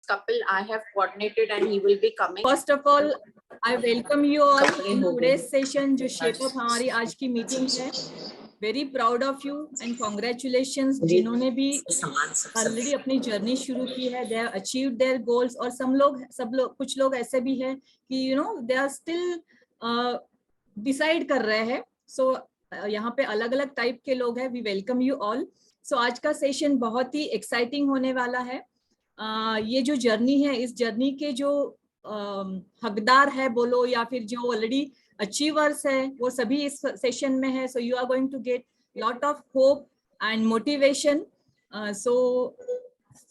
couple I have coordinated and he will be coming. First of all, I welcome you all in today's session जो shape up हमारी आज की meeting है. Very proud of you and congratulations जिन्होंने भी already अपनी journey शुरू की है. They have achieved their goals और सब लोग कुछ लोग ऐसे भी हैं कि you know they are still decide कर रहे हैं. So यहाँ पे अलग अलग टाइप के लोग हैं. We welcome you all. So आज का सेशन बहुत ही एक्साइटिंग होने वाला है. ये जो जर्नी है, इस जर्नी के जो हकदार है बोलो या फिर जो ऑलरेडी अचीवर्स है वो सभी इस सेशन में है. So you are going to get lot of hope and motivation. So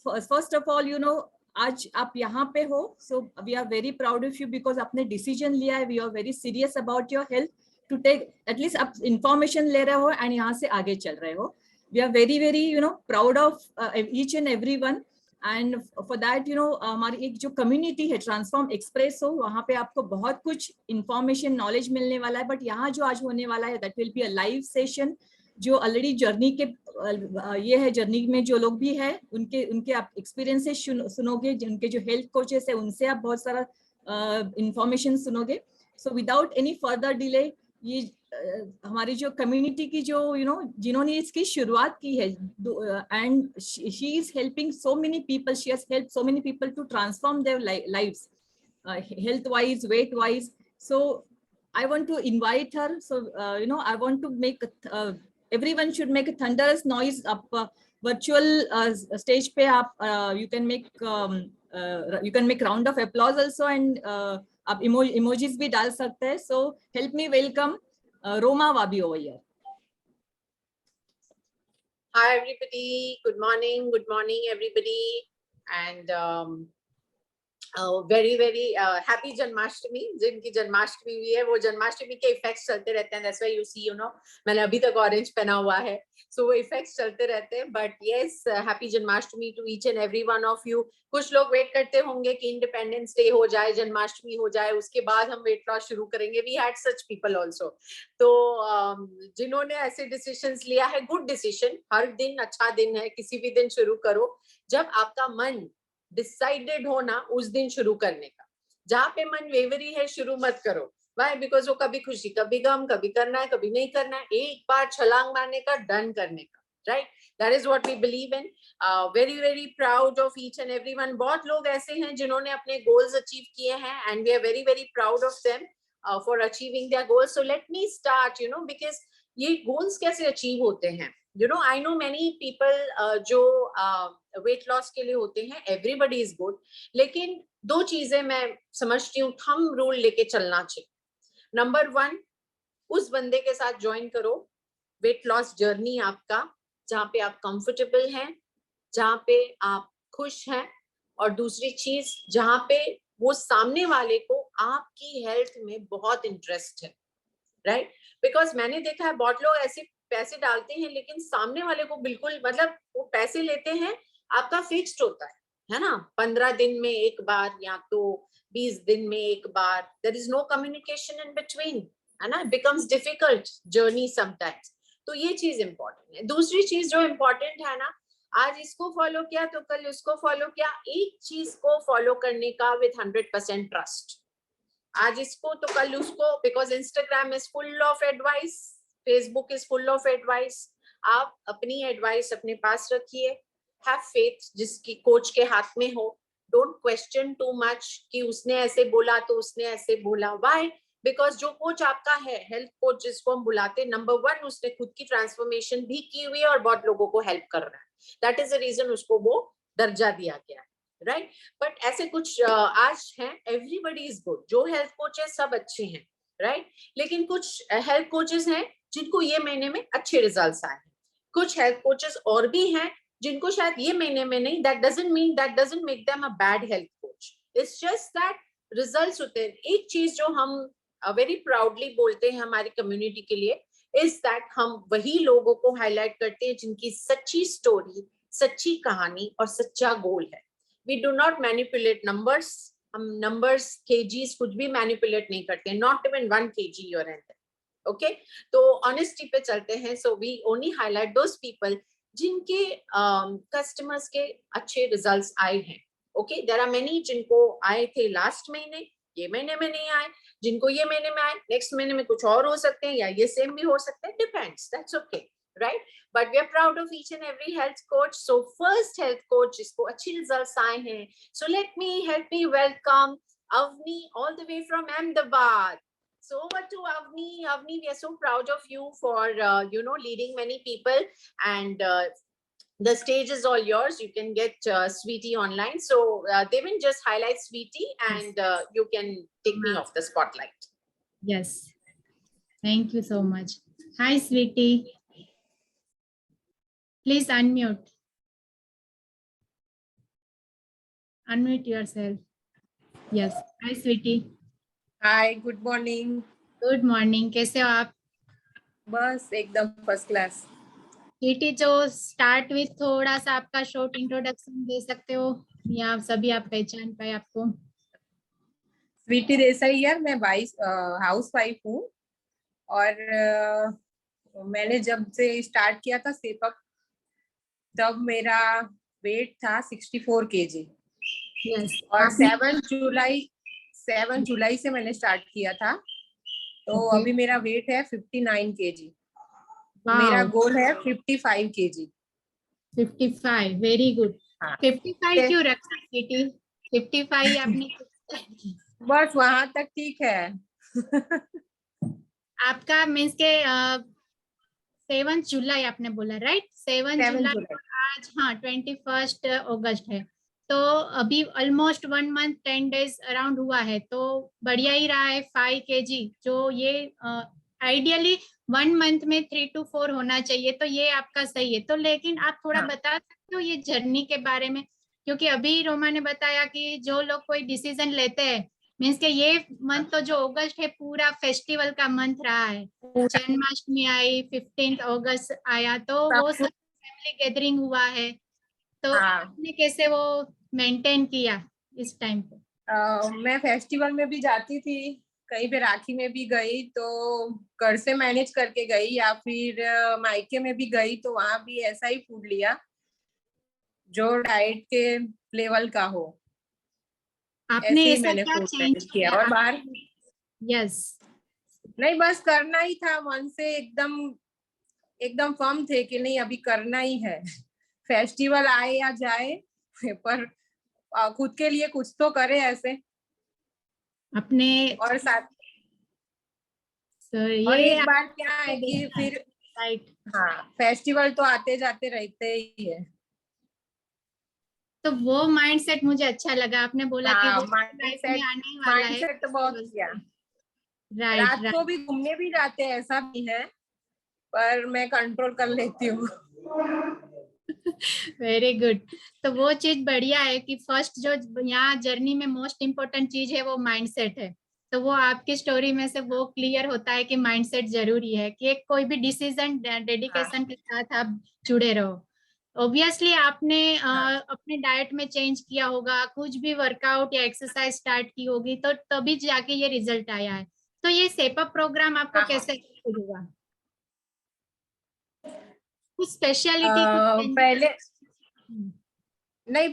first of all you know आज आप यहाँ पे हो. So we are very proud of you because आपने डिसीजन लिया है. We are very serious about your health to take at least आप information ले रहे हो एंड यहाँ से आगे चल रहे हो. We are very very you know proud of each and every one. And for that you know हमारी एक जो कम्युनिटी है ट्रांसफॉर्म एक्सप्रेस हो वहाँ पे आपको बहुत कुछ इंफॉर्मेशन नॉलेज मिलने वाला है. बट यहाँ जो आज होने वाला है that will be a live session जो ऑलरेडी जर्नी के ये है. जर्नी में जो लोग भी है उनके आप एक्सपीरियंसेस सुनोगे. उनके जो हेल्थ कोचेस है उनसे आप बहुत सारा इंफॉर्मेशन सुनोगे. So without any further delay ये हमारी जो कम्युनिटी की जो यू नो जिन्होंने इसकी शुरुआत की है and she is helping so many people. She has helped so many people to transform their lives health wise weight wise. So I want to invite her. So you know I want to make everyone should make a thunderous noise up virtual stage पे आप you can make round of applause also and आप emojis भी डाल सकते हैं. So help me welcome Roma Wabi over here. Hi everybody, good morning everybody, and very very happy Janmashtami. जिनकी जन्माष्टमी भी है वो जन्माष्टमी के इफेक्ट्स चलते रहते हैं. That's why you see, you know, मैंने अभी तक ऑरेंज पहना हुआ है. So वो इफेक्ट्स चलते रहते हैं. But yes, happy Janmashtami to each and every one of you. कुछ लोग वेट करते होंगे कि इंडिपेंडेंस डे हो जाए, जन्माष्टमी हो जाए, उसके बाद हम वेट लॉस शुरू करेंगे. We had such people also. तो जिन्होंने ऐसे डिसीजंस लिया है, गुड डिसीजन. हर दिन अच्छा दिन है, किसी भी दिन शुरू करो जब आपका मन डिसाइडेड हो ना उस दिन शुरू करने का. जहाँ पे मन वेवरी है शुरू मत करो. Why? Because वो कभी खुशी कभी गम, कभी करना है कभी नहीं करना है. एक बार छलांग मारने का, डन करने का. Right? That is what we believe in. Very very proud of each and everyone. बहुत लोग ऐसे हैं जिन्होंने अपने goals achieve किए हैं and we are very very proud of them for achieving their goals. So let me start, you know, because ये goals कैसे achieve होते हैं. You know, I know many people जो वेट लॉस के लिए होते हैं. Everybody is good. लेकिन दो चीजें मैं समझती हूँ थंब रूल लेके चलना चाहिए. नंबर 1, उस बंदे के साथ ज्वाइन करो वेट लॉस जर्नी आपका जहाँ पे आप कंफर्टेबल हैं, जहाँ पे आप खुश हैं, और दूसरी चीज जहाँ पे वो सामने वाले को आपकी हेल्थ में बहुत इंटरेस्ट है. राइट? बिकॉज मैंने देखा है बहुत लोग ऐसे पैसे डालते हैं लेकिन सामने वाले को बिल्कुल, मतलब वो पैसे लेते हैं, आपका फिक्स्ड होता है ना, 15 दिन में एक बार या तो 20 दिन में एक बार. There is no communication in between, है ना. Becomes difficult journey sometimes. तो ये चीज इंपॉर्टेंट है. दूसरी चीज जो इम्पोर्टेंट है ना, आज इसको फॉलो किया तो कल उसको फॉलो किया. एक चीज को फॉलो करने का विथ 100% ट्रस्ट. आज इसको तो कल उसको. Because Instagram is full of advice, Facebook is full of advice. आप अपनी एडवाइस अपने पास रखिए. हैव फेथ जिसकी कोच के हाथ में हो. डोंट क्वेश्चन टू मच कि उसने ऐसे बोला तो उसने ऐसे बोला. व्हाई? बिकॉज जो कोच आपका है, हेल्थ कोच जिसको हम बुलाते हैं, नंबर 1 उसने खुद की ट्रांसफॉर्मेशन भी की हुई है और बहुत लोगों को हेल्प कर रहा है. दैट इज द रीजन उसको वो दर्जा दिया गया है. राइट? बट ऐसे कुछ आज हैं, एवरीबडी इज गुड. जो हेल्थ कोच है सब अच्छे हैं. राइट? लेकिन कुछ हेल्थ कोचेस हैं जिनको ये महीने में अच्छे रिजल्ट्स आए हैं. कुछ हेल्थ कोचेस और भी हैं जिनको शायद ये महीने में नहीं. That doesn't make them a bad health coach. It's just that results होते हैं. एक चीज जो हम वेरी प्राउडली बोलते हैं हमारी कम्युनिटी के लिए इज दैट हम वही लोगों को हाईलाइट करते हैं जिनकी सच्ची स्टोरी, सच्ची कहानी और सच्चा गोल है. We do not manipulate numbers. हम नंबर्स, केजीज कुछ भी मैनिपुलेट नहीं करते. Not even 1 kg your end. Okay, तो ऑनेस्टी पे चलते हैं. So we only highlight those people जिनके कस्टमर्स के अच्छे रिजल्ट्स आए हैं. Okay, there are many जिनको आए थे लास्ट महीने, ये महीने में नहीं आए, जिनको ये महीने में आए, नेक्स्ट महीने में कुछ और हो सकते हैं, या ये सेम भी हो सकते हैं, depends, that's okay, right. But we are proud of each and every health coach. So first health coach जिसको अच्छी रिजल्ट्स आए हैं, so let me help me welcome Avni all the way from Ahmedabad. So over to Avni. Avni, we are so proud of you for leading many people, and the stage is all yours. You can get Sweetie online. So Devin, just highlight Sweetie, and you can take me off the spotlight. Yes. Thank you so much. Hi, Sweetie. Please unmute. Unmute yourself. Yes. Hi, Sweetie. Hi, good morning. Good morning. कैसे हो आप? बस एकदम first class. Sweety, जो start with थोड़ा सा आपका short introduction दे सकते हो, या सभी आप पहचान पाए आपको? स्वीटी देसाई यार, मैं हाउस वाइफ हूँ, और मैंने जब से स्टार्ट किया था सेपअप, तब मेरा वेट था 64 kg. Yes. और 7 जुलाई से मैंने स्टार्ट किया था, तो Okay. अभी मेरा वेट है 59 kg. Wow. मेरा गोल है 55 kg. 55. Very good. हाँ. 55 क्यों रखा स्वीटी? 55 आपने बस वहां तक ठीक है. आपका मीन्स के 7 जुलाई आपने बोला, राइट? 7 जुलाई आज, हाँ 21 अगस्त है, तो अभी ऑलमोस्ट 1 मंथ 10 डेज अराउंड हुआ है, तो बढ़िया ही रहा है 5 kg, जो ये आइडियली 1 मंथ में 3 to 4 होना चाहिए, तो ये आपका सही है. तो लेकिन आप थोड़ा बता सकते हो ये जर्नी के बारे में, क्योंकि अभी रोमा ने बताया कि जो लोग कोई डिसीजन लेते हैं, मीन्स के ये मंथ तो जो अगस्त है पूरा फेस्टिवल का मंथ रहा है. जन्माष्टमी आई, 15 अगस्त आया, तो वो सब फैमिली गैदरिंग हुआ है, तो आपने कैसे वो मेंटेन किया इस टाइम पे? मैं फेस्टिवल में भी जाती थी, कहीं पे राखी में भी गई तो घर से मैनेज करके गई, या फिर मायके में भी गई तो वहां भी ऐसा ही फूड लिया जो डाइट के लेवल का हो. आपने ऐसे ही ऐसा मैंने क्या फूड चेंज मैनेज किया. और बाहर यस नहीं, बस करना ही था, मन से एकदम फर्म थे कि नहीं अभी करना ही है. फेस्टिवल आए या जाए, पर खुद के लिए कुछ तो करे ऐसे. अपने और साथ सर और ये एक बार क्या है कि फिर राइट, हाँ, फेस्टिवल तो आते जाते रहते ही है. तो वो माइंडसेट मुझे अच्छा लगा. आपने बोला कि वो लाइफ में आने वाला है. माइंडसेट तो बहुत किया. राइट, रात को भी घूमने भी जाते हैं, ऐसा भी है, पर मैं कंट्रोल कर लेती हूँ. Very good. तो वो चीज बढ़िया है कि फर्स्ट जो यहाँ जर्नी में मोस्ट इम्पोर्टेंट चीज है वो माइंडसेट है. तो वो आपकी स्टोरी में से वो क्लियर होता है कि माइंडसेट जरूरी है, कि एक कोई भी डिसीजन डेडिकेशन के साथ आप जुड़े रहो. ऑब्वियसली आपने अपने डाइट में चेंज किया होगा, कुछ भी वर्कआउट या एक्सरसाइज स्टार्ट की होगी, तो तभी जाके ये रिजल्ट आया है. तो ये सेपअप प्रोग्राम आपको कैसे हुआ? कुछ स्पेशलिटी?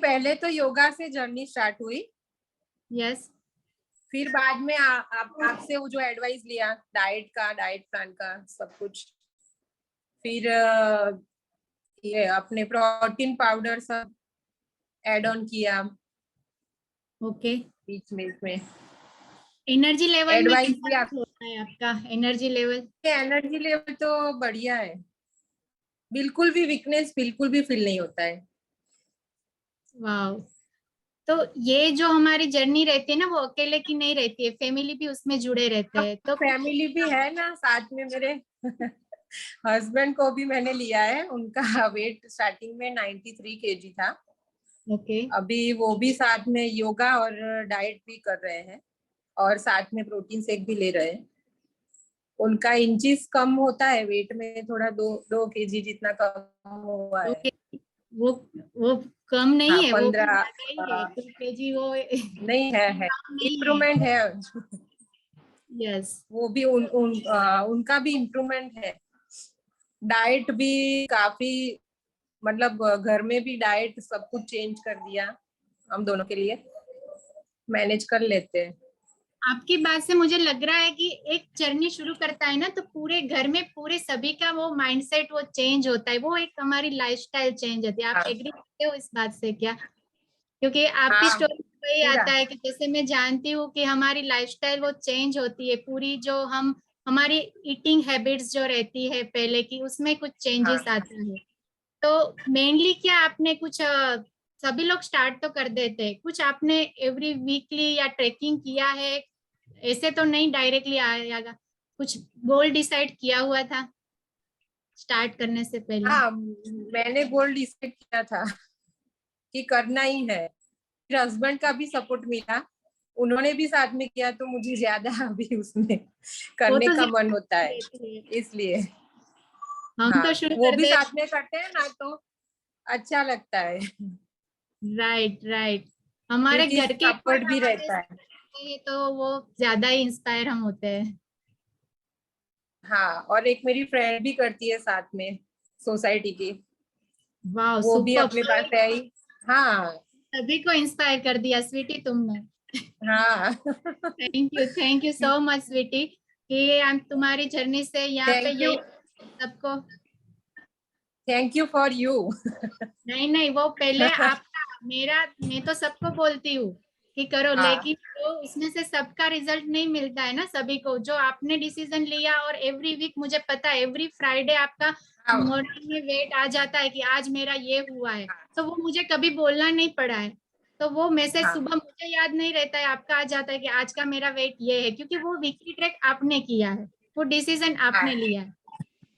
पहले तो योगा से जर्नी स्टार्ट हुई. यस. फिर बाद में आपसे वो जो एडवाइस लिया डाइट प्लान का सब कुछ. फिर ये अपने प्रोटीन पाउडर सब ऐड ऑन किया. ओके. बीच में एनर्जी लेवल एडवाइस में क्या होता है आपका? एनर्जी लेवल तो बढ़िया है, बिल्कुल भी वीकनेस बिल्कुल भी फील नहीं होता है. वाओ. तो ये जो हमारी जर्नी रहती है ना, वो अकेले की नहीं रहती है, फैमिली भी उसमें जुड़े रहते हैं. तो फैमिली भी है ना साथ में. मेरे हस्बैंड को भी मैंने लिया है, उनका वेट स्टार्टिंग में 93 kg था. ओके. अभी वो भी साथ में योगा और डाइट भी कर रहे हैं, और साथ में प्रोटीन शेक भी ले रहे हैं. उनका इंचेस कम होता है वेट में, थोड़ा 2 kg जितना कम हुआ है. वो कम नहीं है, वो 15 2 kg वो नहीं है इम्प्रूवमेंट है. यस. वो भी उनका भी इम्प्रूवमेंट है. डाइट भी काफी, मतलब घर में भी डाइट सब कुछ चेंज कर दिया. हम दोनों के लिए मैनेज कर लेते हैं। आपकी बात से मुझे लग रहा है कि एक जर्नी शुरू करता है ना, तो पूरे घर में पूरे सभी का वो माइंडसेट वो चेंज होता है, वो एक हमारी लाइफस्टाइल चेंज होती है। आप हाँ। एग्री करते हो इस बात से क्या? क्योंकि आपकी हाँ, स्टोरी में वही पूरा। आता है कि जैसे मैं जानती हूँ कि हमारी लाइफस्टाइल वो चेंज होती है पूरी, जो हम हमारी ईटिंग हैबिट्स जो रहती है पहले की, उसमें कुछ हाँ, चेंजेस आते हैं। तो मेनली क्या आपने कुछ सभी लोग स्टार्ट तो कर देते हैं, कुछ आपने एवरी वीकली या ट्रैकिंग किया है? ऐसे तो नहीं डायरेक्टली आएगा, कुछ गोल डिसाइड किया हुआ था स्टार्ट करने से पहले? हाँ, मैंने गोल डिसाइड किया था कि करना ही है। फिर हस्बैंड का भी सपोर्ट मिला, उन्होंने भी साथ में किया, तो मुझे ज्यादा अभी उसमें वो करने तो का मन होता है, रहती है। इसलिए। हम हाँ, तो शुरू वो कर भी दे। साथ में करते हैं ना, तो अच्छा लगता है, राइट राइट। हमारे क्योंकि घर के कोई सपोर्ट भी हमारे रहता साथ है। होते हैं तो वो ज्यादा ही इंस्पायर हम होते हैं। हाँ, और एक मेरी फ्रेंड भी करती है साथ में, सोसाइटी की, वाह वो भी सुपर। अपने पास है ही। हाँ। सभी को इंस्पायर कर दिया स्वीटी तुमने। हाँ। Thank you so much sweetie, कि हम तुम्हारी जर्नी से यहाँ पे थैंक यू, यही सबको। Thank you for you. नहीं नहीं, वो पहले आपका, मेरा, मैं तो सबको बोलती हूँ कि करो, हाँ, लेकिन तो उसमें से सबका रिजल्ट नहीं मिलता है ना सभी को। जो आपने डिसीजन लिया, और एवरी वीक मुझे पता है एवरी फ्राइडे आपका हाँ, मॉर्निंग में वेट आ जाता है कि आज मेरा ये हुआ है, तो वो मुझे कभी बोलना नहीं पड़ा है। तो वो मैसेज हाँ, सुबह मुझे याद नहीं रहता है, आपका आ जाता है कि आज का मेरा वेट ये है, क्योंकि वो वीकली ट्रैक आपने किया है, वो डिसीजन हाँ, आपने लिया है।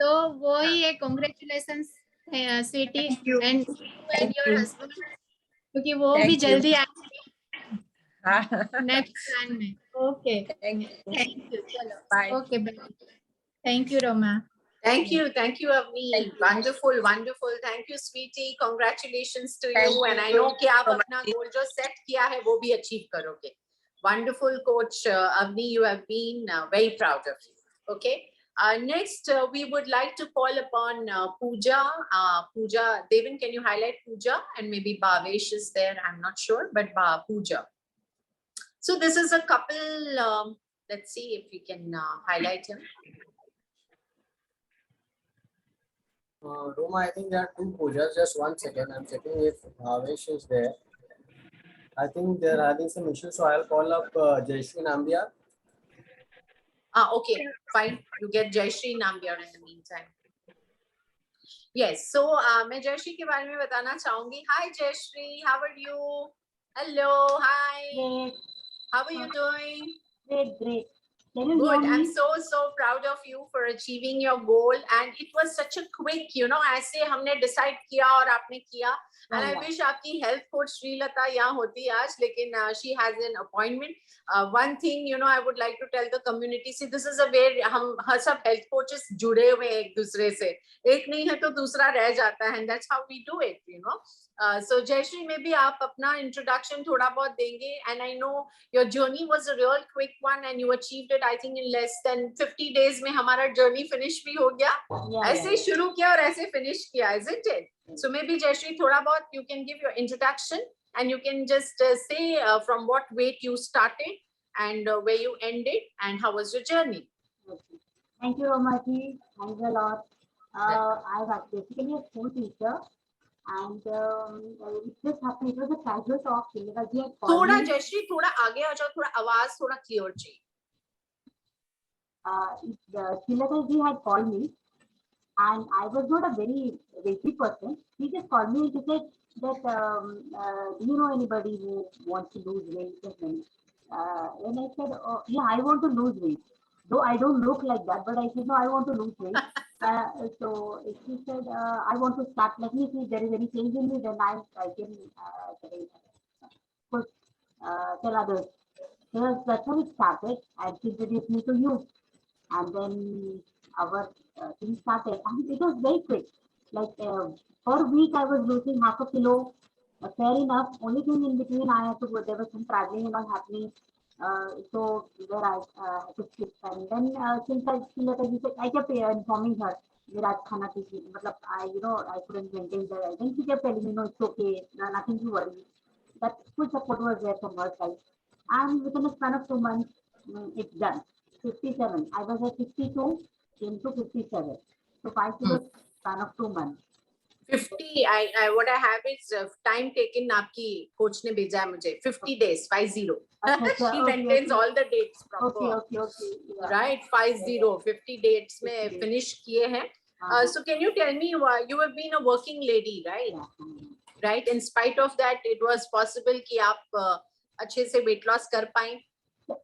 तो वो हाँ। ही है, congratulation sweetie, thank you, and thank your you, husband, क्योंकि वो भी थैंक यू। जल्दी आएंगे हाँ। नेक्स्ट प्लान में। Okay, thank you. Thank you, bye. चलो okay bye. Thank you Roma. Thank you, Avni. Thank you, Wonderful, wonderful. Thank you, sweetie. Congratulations to you. Thank And I you know कि आप सो अपना much. goal जो set किया है वो भी achieve करोगे. Wonderful, Coach Avni. You have been very proud of you. Okay. Next, we would like to call upon Pooja. Pooja, Devin, can you highlight Pooja? And maybe Bhavesh is there. I'm not sure, but Pooja. So this is a couple. Let's see if we can highlight him. Roma, I think there are two Poojas. Just 1 second. I'm checking if Bhavesh is there. I think they're having some issues, so I'll call up Jayshree Nambia. Okay, fine. You get Jayashree Nambiar in the meantime. Yes, so मैं जयश्री के बारे में बताना चाहूंगी. Hi Jayashree, how are you? Hello, hi. Great, How are you doing? great. Can you hear Good. me? I'm so proud of you for achieving your goal, and it was such a quick, ऐसे हमने decide किया और आपने किया. And I wish आपकी health coach Srilata यहाँ होती आज, लेकिन she has an appointment. One thing, I would like to tell the community, see, this is a way हम हर सब health coaches जुड़े हुए हैं एक दूसरे से. एक नहीं है तो दूसरा रह जाता है, and that's how we do it, So Jayashree, maybe आप अपना introduction थोड़ा बहुत देंगे, and I know your journey was a real quick one and you achieved it, I think, in less than 50 days में हमारा journey finish भी हो गया. ऐसे शुरू किया और ऐसे finish किया, isn't it? So maybe Jayashree, थोड़ा बहुत you can give your introduction and you can just say from what weight you started and where you ended and how was your journey. Okay. Thank you, Romaji. Thanks a lot. I was basically a school teacher, and it just happened. It was a casual talk. Shilakaji had called थोड़ा me. Jayashree थोड़ा आगे आ जाओ, थोड़ा आवाज थोड़ा clear चाहिए. Shilakaji had called me, and I was not a very weighty person. He just called me and he said that, do you know anybody who wants to lose weight? And I said, oh, yeah, I want to lose weight. Though I don't look like that, but I said, no, I want to lose weight. So she said, I want to start. Let me see if there is any change in me, then I can tell others. So that's how it started, and she introduced me to you. And then our thing started, and it was very quick. Like per week, I was losing half a kilo. Fair enough. Only thing in between, I had to go. There was some traveling and all happening. So where I had to skip, and then since I kept informing her that I khana matlab I couldn't maintain the. Then she kept telling me, no, it's okay, nothing to worry. that full support was there from her side. And within a span of 2 months, it's done. 57. I was at 52, came to 57. So 5 kilos span of 2 months. 50, I what I have is time taken आपकी coach ने भेजा है मुझे 50 days 50. She maintains all the dates proper. Okay. Yeah. Right, 50 dates में finish किए हैं. So can you tell me why you have been a working lady, right? Yeah. Right. In spite of that, it was possible कि आप अच्छे से weight loss कर पाएं.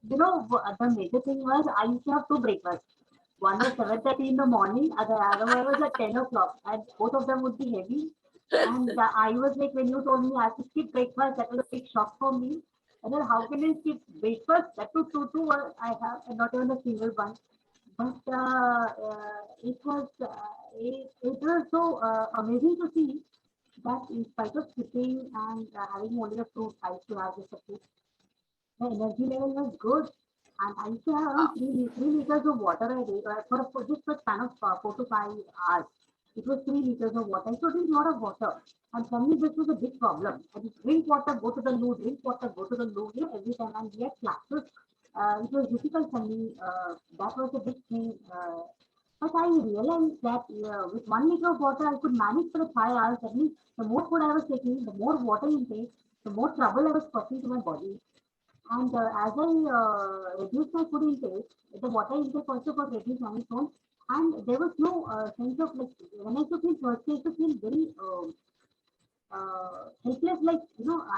You know, the major thing was I used to have 2 breakfasts. One was 7:30 in the morning, other one was at 10 o'clock, and both of them would be heavy. And I was like, when you told me I have to skip breakfast, that was a big shock for me. And then how can I skip breakfast? That too, two I have, and not even a single one. But it was so amazing to see that in spite of skipping and having only the fruit, I used to have the food. The energy level was good, and I used to have around 3 liters of water a day for just a span of 4 to 5 hours. It was 3 liters of water. So drink a lot of water, and for me this was a big problem. I just drink water, go to the loo, drink water, go to the loo, every time. And we had classes. It was difficult for me. That was a big thing. But I realized that with 1 liter of water, I could manage for 5 hours. That means the more food I was taking, the more water intake, the more trouble I was causing to my body. And as I reduced my food intake, the water intake also got reduced on its own. And there was no sense of like, when I used to feel thirsty, I used to feel very helpless, like,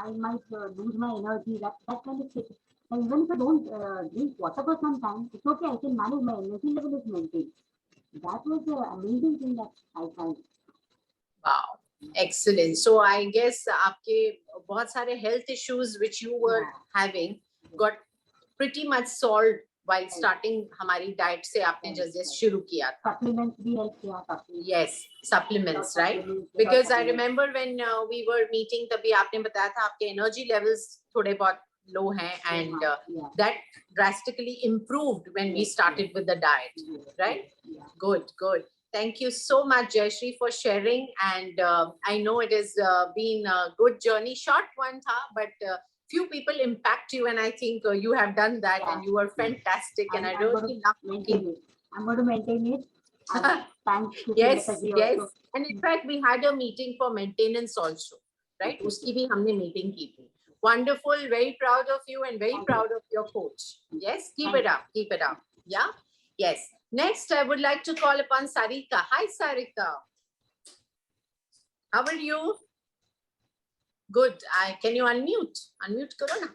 I might lose my energy, that kind of thing. And even if I don't drink water for some time, it's okay, I can manage, my energy level is maintained. That was the amazing thing that I found. Wow, excellent. So I guess आपके बहुत सारे health issues which you were having got pretty much solved while starting हमारी diet से आपने just शुरू किया था. Supplements भी help किया काफी. Yes, supplements, right? Because I remember when we were meeting, तभी आपने बताया था आपके energy levels थोड़े बहुत low हैं, and that drastically improved when we started with the diet, right? Good. Thank you so much, Jayashree, for sharing. And I know it has been a good journey, short one, but few people impact you, and I think you have done that, and you were fantastic. And I really love it. I'm going to maintain it. Thanks to yes. also. And in fact, we had a meeting for maintenance also, right? Uski bhi humne meeting ki thi. Wonderful, very proud of you and very proud of your coach. Yes, keep it up. Yeah, yes. Next, I would like to call upon Sarika. Hi, Sarika. How are you? Good. Can you unmute? Unmute karo na.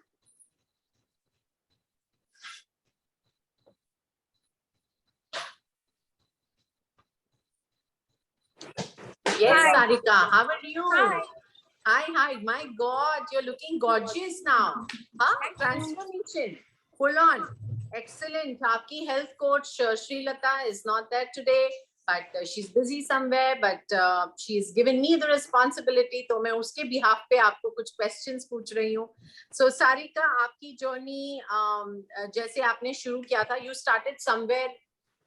Yes, hi. Sarika. How are you? Hi. My God, you're looking gorgeous now. Huh? Transformation. Full on. Excellent. Aapki health coach Srilata is not there today, but she's busy somewhere. But she's given me the responsibility. तो मैं उसके behalf पे आपको कुछ questions पूछ रही हूँ. So Sarika, आपकी journey जैसे आपने शुरू किया था, you started somewhere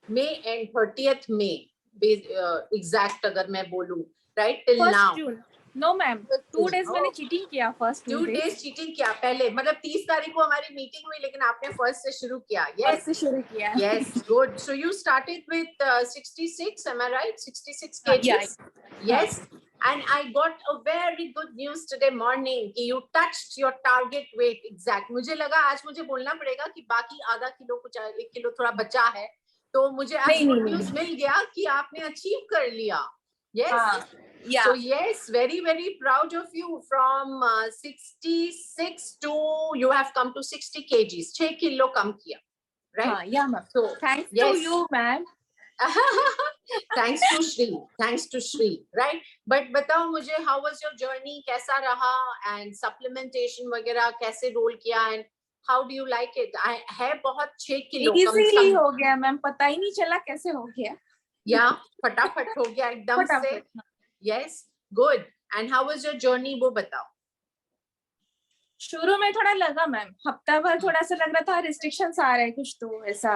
May and 30th May, exact अगर मैं बोलूँ, right till now. June. No ma'am, 2 days मैंने cheating किया first 2 days cheating किया पहले, मतलब 30 तारीख को हमारी meeting हुई, लेकिन आपने first से शुरू किया. Yes, से शुरू किया. Yes, good. So you started with 66, am I right? 66 kgs. Yeah. Yes. And I got a very good news today morning कि you touched your target weight exact. मुझे लगा आज मुझे बोलना पड़ेगा कि बाकी आधा किलो कुछ 1 किलो थोड़ा बचा है, तो मुझे आज good news मिल गया कि आपने achieve कर लिया. Yes. Yeah. So yes, very, very proud of you. From 66 to you have come to 60 kgs. 6 kilo kam kiya, right? Yeah, ma'am. So thanks to you, ma'am. Thanks to Shri, right? But बताओ मुझे, how was your journey? कैसा रहा? And supplementation वगैरह कैसे roll किया? And how do you like it? है बहुत 6 kilo. Easily हो गया, ma'am. पता ही नहीं चला कैसे हो गया. Yeah, फटाफट हो गया एकदम से. Yes, good. And how was your journey? वो बताओ. शुरू में थोड़ा लगा मैम, हफ्ता भर थोड़ा सा लग रहा था रिस्ट्रिक्शंस आ रहे कुछ, तो ऐसा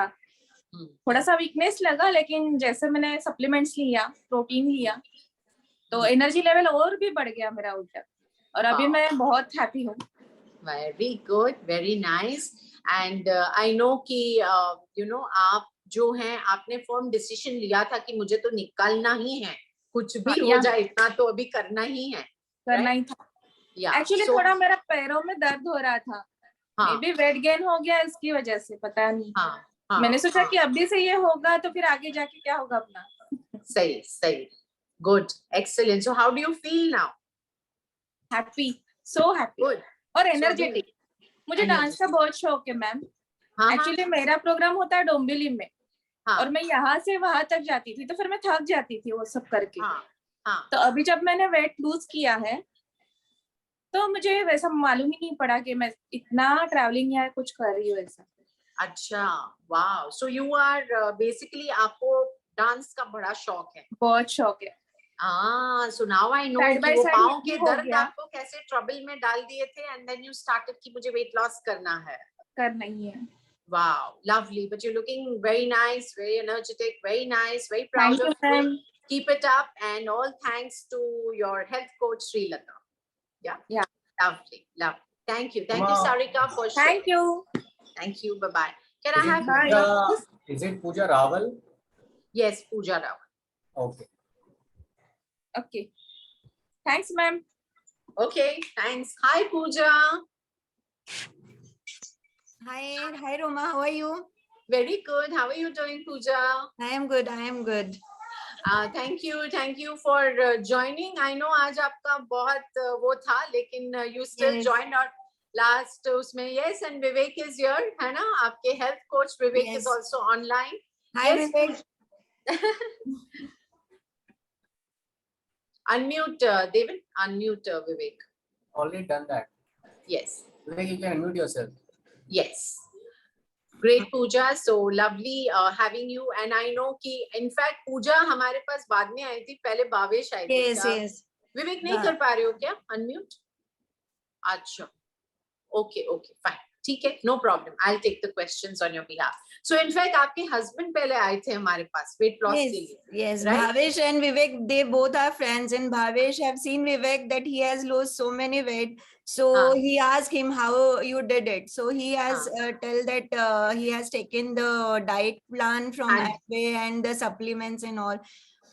थोड़ा सा वीकनेस लगा. लेकिन जैसे मैंने सप्लीमेंट्स लिया, प्रोटीन लिया, तो एनर्जी लेवल और भी बढ़ गया मेरा उल्टा. और अभी Wow. मैं बहुत हैप्पी हूँ. Very good, very nice. And I know कि आप जो हैं आपने फर्म डिसीजन लिया था कि मुझे तो निकालना ही है, कुछ भी हो जाए इतना तो अभी करना ही है. करना ही था. Yeah. एक्चुअली So, थोड़ा मेरा पैरों में दर्द हो रहा था. हाँ, मे बी वेट गेन हो गया इसकी वजह से, पता नहीं. हाँ, मैंने सोचा हाँ. कि अभी से ये होगा तो फिर आगे जाके क्या होगा अपना. सही सही. Good, excellent. So how do you feel now? Happy, so happy Good. और एनर्जेटिक. मुझे डांस का बहुत शौक है मैम. हाँ, एक्चुअली मेरा प्रोग्राम होता है डोंबिवली में, हाँ, और मैं यहाँ से वहां तक जाती थी तो फिर मैं थक जाती थी वो सब करके. हाँ, हाँ. तो अभी जब मैंने वेट लूज किया है तो मुझे वैसा मालूम ही नहीं पड़ा कि मैं इतना ट्रैवलिंग या कुछ कर रही हूँ ऐसा. अच्छा, wow. So you are basically आपको डांस का बड़ा शौक है. बहुत शौक है. So now I know Side by कि वो side पाँव के हो दर्द गया. आपको कैसे ट्रबल में डाल दिए थे, and then you started कि मुझे weight loss करना है. करना ही है. Wow, lovely. But you're looking very nice, very energetic, very nice, very proud Thank you, of you. ma'am. Keep it up, and all thanks to your health coach Sri Lata. Yeah. Yeah. Lovely, lovely. Thank you, Wow. Sarika, for sharing. Thank you. Thank you. Bye bye. Can Is I it have Bye. Pooja, please? Is it Pooja Raval? Yes, Pooja Rao. Okay. Okay. Thanks, ma'am. Okay, thanks. Hi, Pooja. Hi, Roma. How are you? Very good. How are you doing, Pooja? I am good. I am good. Thank you for joining. I know आज आपका बहुत वो था, लेकिन you still Yes. joined our last उसमें. Yes, and Vivek is here, है ना? आपके health coach Vivek Yes. is also online. Hi, Yes, Vivek. Unmute, Devin. Unmute Vivek. Already done that. Yes. Vivek, you can unmute yourself. Yes. Great, Pooja. So lovely having you. And I know कि in fact Pooja हमारे पास बाद में आई थी, पहले भावेश आई थी. Yes, क्या yes. विवेक नहीं हाँ. कर पा रहे हो क्या अनम्यूट? अच्छा, ओके ओके फाइन, ठीक है, no problem. I will take the questions on your behalf. So in fact आपके हस्बैंड पहले आए थे हमारे पास वेट लॉस के लिए. Yes. right? Bhavesh and Vivek, they both are friends, and Bhavesh have seen Vivek that he has lost so many weight. So he asked him how you did it. So he has tell that he has taken the diet plan from And- Amway and the supplements and all.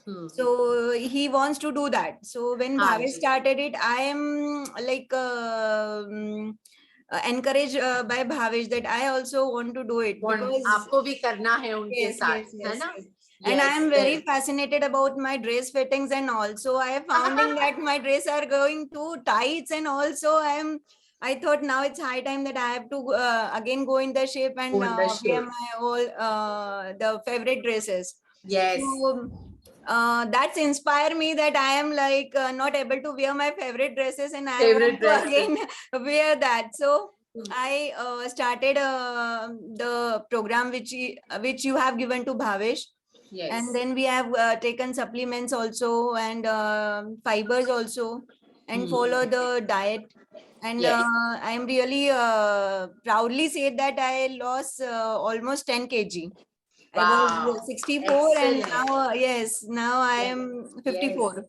Hmm. So he wants to do that. So when हाँ Bhavesh ji. started it, I am like encouraged by Bhavesh that I also want to do it because आपको भी करना है उनके yes, साथ, yes, है yes, ना? yes. And I Yes, am very yes. fascinated about my dress fittings and all. So I am finding that my dress are going too tight, and also I thought now it's high time that I have to again go in the shape and Go in the wear shape. my all the favorite dresses. Yes. So that's inspire me that I am like not able to wear my favorite dresses, and I Favorite want to dresses. again wear that. So Hmm. I started the program which you have given to Bhavesh, Yes. and then we have taken supplements also and fibers also, and Hmm. follow the diet. And Yes. I am really proudly say that I lost almost 10 kg. I Wow. was 64 and Excellent. now yes, now I Yes. am 54.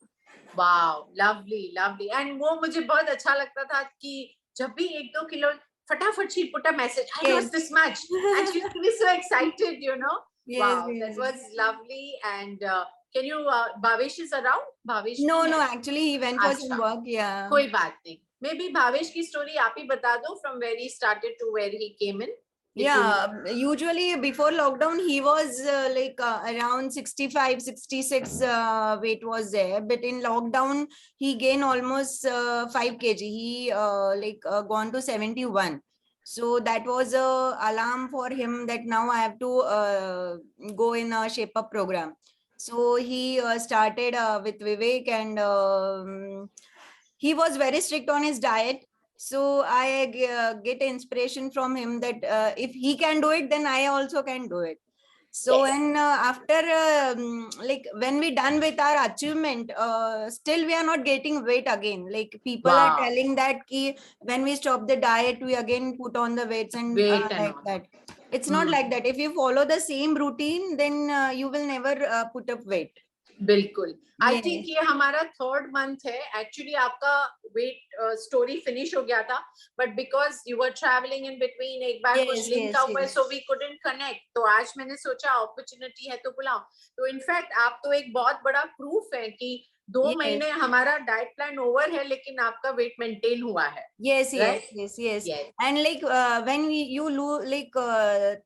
Wow, lovely, lovely. And वो मुझे बहुत अच्छा लगता था कि जब भी 1-2 kilo फटाफट she put a message, I lost Yes. this much, and she used to be so excited, you know. Yes, Wow, yes. that was lovely. And can you Bhavesh is around? Bhavesh No, भी no, है? actually he went for some अच्छा. work. Yeah. कोई बात नहीं. Maybe Bhavesh की story आप ही बता दो from where he started to where he came in. Yeah, usually before lockdown he was like around 65 66 weight was there, but in lockdown he gained almost 5 kg. He gone to 71. So that was a alarm for him that now I have to go in a shape up program. So he started with Vivek, and he was very strict on his diet. So I get inspiration from him that if he can do it, then I also can do it. So Yes. and after like when we done with our achievement, still we are not getting weight again. Like people are Wow. telling that ki when we stop the diet, we again put on the weights and Weight and like all. that. It's not Hmm. like that. If you follow the same routine, then you will never put up weight. बिल्कुल. I Yes. think ये हमारा third month है. Actually आपका weight story finish हो गया था, but because you were traveling in between, एक बार Yes, कुछ link yes, up हुआ, yes. so we couldn't connect. तो आज मैंने सोचा opportunity है तो बुलाऊं. तो in fact आप तो एक बहुत बड़ा proof है कि 2 Yes. महीने हमारा डाइट प्लान ओवर है लेकिन आपका वेट मेंटेन हुआ है. Yes, yes, Right? yes, yes. Yes. And like when you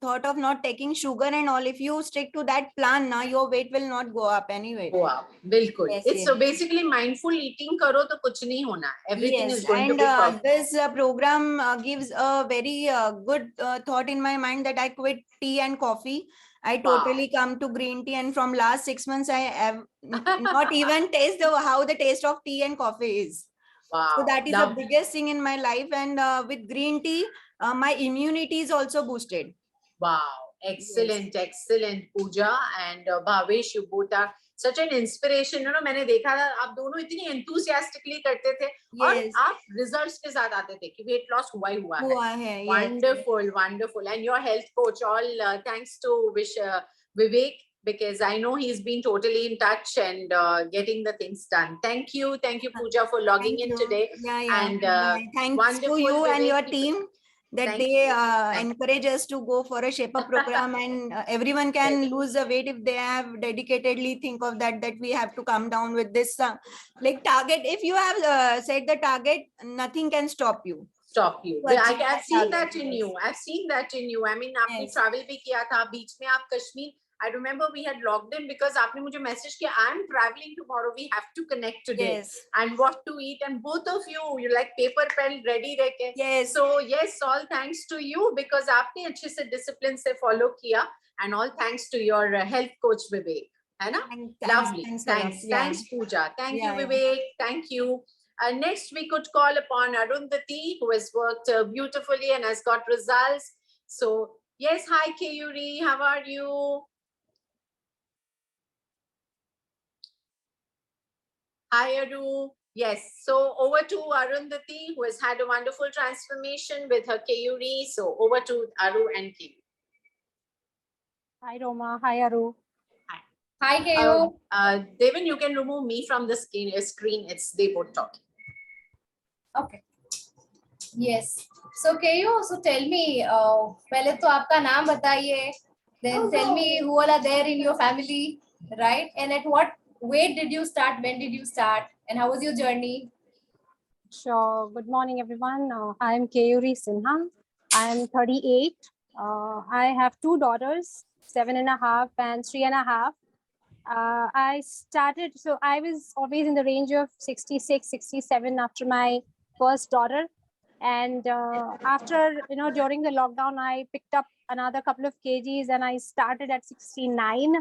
thought of not taking sugar and all, if you stick to that plan, now your weight will not go up anyway. Go up. बिल्कुल. Yes, It's yes. so basically mindful eating करो तो कुछ नहीं होना. Everything Yes, is going to and be perfect. this program gives a very good thought in my mind that I quit tea and coffee. I Wow. totally come to green tea, and from last 6 months, I have not even tasted how the taste of tea and coffee is. Wow. So that is the Lovely. biggest thing in my life, and with green tea, my immunity is also boosted. Wow, excellent, excellent, Pooja and Bhavesh, you both are such an inspiration. You know, मैंने देखा था आप दोनों इतनी enthusiastically करते थे और Yes. आप results के साथ आते थे कि weight loss हुआ ही हुआ है. हुआ है, yes. Wonderful, wonderful. And your health coach, all thanks to Vivek, because I know he's been totally in touch and getting the things done. Thank you, Pooja, for logging Thank in you. today. Yeah, yeah. And Thanks wonderful, to you and Vivek. your team that Thank they you. Thank you. encourage us to go for a shape up program, and everyone can Yes. lose the weight if they have dedicatedly think of that we have to come down with this like target. If you have set the target, nothing can stop you. Stop you. To achieve I've that seen target, that in yes. you. I've seen that in you. I mean, आपने Yes. travel भी किया था बीच में आप Kashmir. I remember we had logged in because आपने मुझे message किया. I'm traveling tomorrow. We have to connect today. Yes. And what to eat. And both of you like paper pen ready रह के. Yes. So yes, all thanks to you because आपने अच्छे से discipline से follow किया. And all thanks to your health coach Vivek. है ना? Lovely. Thanks a lot. Thanks. Yeah. Thanks, Pooja. Thank Yeah, you, yeah. Vivek. Thank you. Next, we could call upon Arundhati, who has worked beautifully and has got results. So, yes, hi, Kayuri, how are you? Hi, Aru. Yes, so over to Arundhati, who has had a wonderful transformation with her Kayuri. So, over to Aru and Kayuri. Hi Roma, hi Aru. Hi, Kayo. Devin, you can remove me from the screen. It's they both talking. Okay. Yes. So Kayo, so tell me, पहले तो आपका नाम बताइए. Then tell me who all are there in your family, right? And at what weight did you start? When did you start? And how was your journey? Sure. Good morning, everyone. I am Kayuri Sinha. I am 38. I have 2 daughters, 7.5 and 3.5. I started, so I was always in the range of 66, 67 after my first daughter. And after, during the lockdown, I picked up another couple of kgs and I started at 69.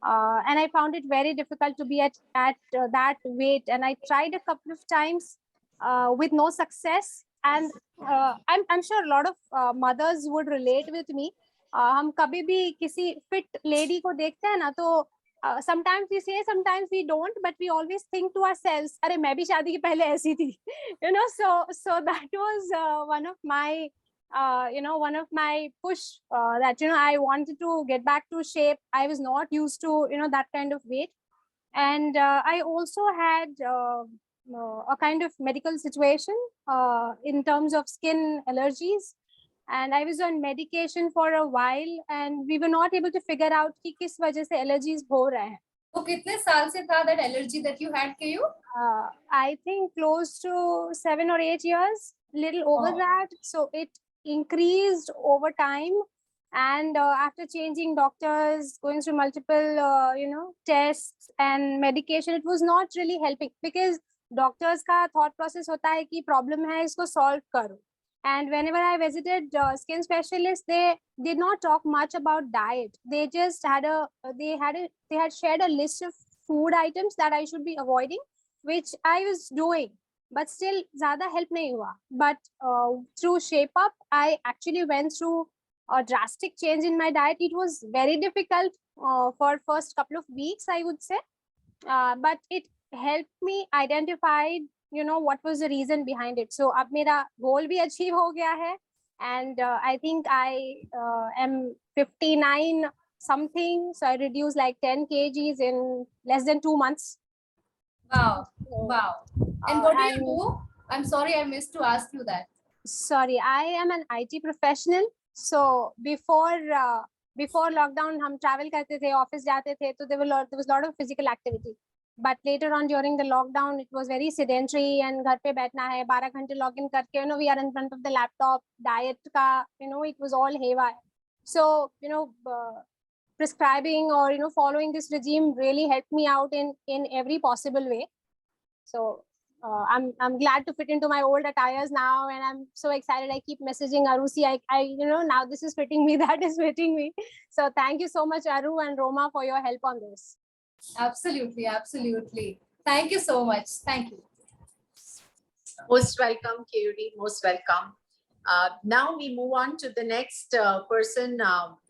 And I found it very difficult to be at that weight. And I tried a couple of times with no success. And I'm sure a lot of mothers would relate with me. हम कभी भी किसी fit lady को देखते हैं ना तो sometimes we say, sometimes we don't, but we always think to ourselves, अरे मैं भी शादी के पहले ऐसी थी, so that was one of my one of my push that I wanted to get back to shape. I was not used to that kind of weight, and I also had a kind of medical situation in terms of skin allergies. And I was on medication for a while, and we were not able to figure out कि किस वजह से allergies हो रहे हैं. तो कितने साल से था that allergy that you had, Kayo? I think close to 7 or 8 years, little over that. So it increased over time. And after changing doctors, going through multiple, tests and medication, it was not really helping because doctors का thought process होता है कि problem है इसको solve करो. And whenever I visited skin specialists, they did not talk much about diet. They just had they had shared a list of food items that I should be avoiding, which I was doing, but still ज़्यादा help नहीं हुआ. But through Shape Up, I actually went through a drastic change in my diet. It was very difficult for first couple of weeks, I would say, but it helped me identify what was the reason behind it. So अब मेरा goal भी achieve हो गया है, and I think I am 59 something. So I reduced like 10 kgs in less than 2 months. Wow. Wow. And what do you and- do? I'm sorry, I missed to ask you that. Sorry, I am an IT professional. So before lockdown, हम travel करते थे, office जाते थे, तो there was a lot of physical activity. But later on during the lockdown, it was very sedentary and घर पे बैठना है, 12 घंटे login करके, we are in front of the laptop, diet का, it was all haywire. So, prescribing or, following this regime really helped me out in every possible way. So I'm glad to fit into my old attires now, and I'm so excited. I keep messaging Arusi. I now this is fitting me, that is fitting me. So thank you so much, Aru and Roma, for your help on this. Absolutely, absolutely. Thank you so much. Thank you. Most welcome, Kayuri. Most welcome. Now we move on to the next person.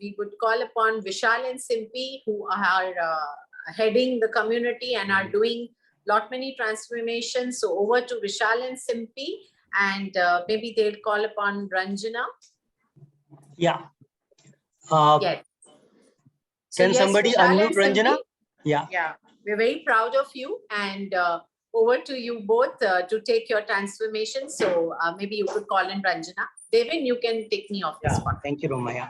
We would call upon Vishal and Simpi, who are heading the community and are doing lot many transformations. So over to Vishal and Simpi, and maybe they'll call upon Ranjana. Yeah. Yes. Can somebody Vishal unmute and Ranjana? Simpi? Yeah. Yeah, we're very proud of you, and over to you both to take your transformation. So maybe you could call in Ranjana. Devin, you can take me off this one. Thank you, Romaya.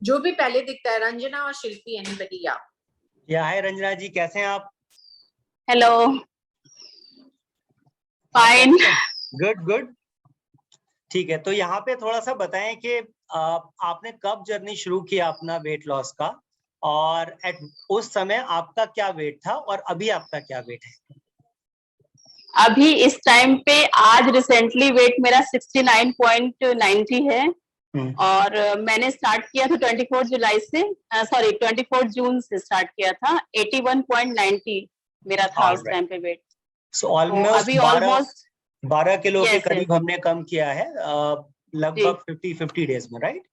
जो भी पहले दिखता है, रंजना और शिल्पी, anybody? या हाय रंजना जी, कैसे हैं आप? Hello, fine. Good good. ठीक है, तो यहाँ पे थोड़ा सा बताएं कि आपने कब जर्नी शुरू किया अपना वेट लॉस का, और उस समय आपका क्या वेट था और अभी आपका क्या वेट है? अभी इस टाइम पे आज रिसेंटली वेट मेरा 69.90 है, और मैंने स्टार्ट किया था 24 जुलाई से, सॉरी 24 जून से स्टार्ट किया था। 81.90 मेरा था उस टाइम पे वेट। सो ऑलमोस्ट 12 किलो के करीब हमने कम किया है, लगभग 50 डेज में, राइट?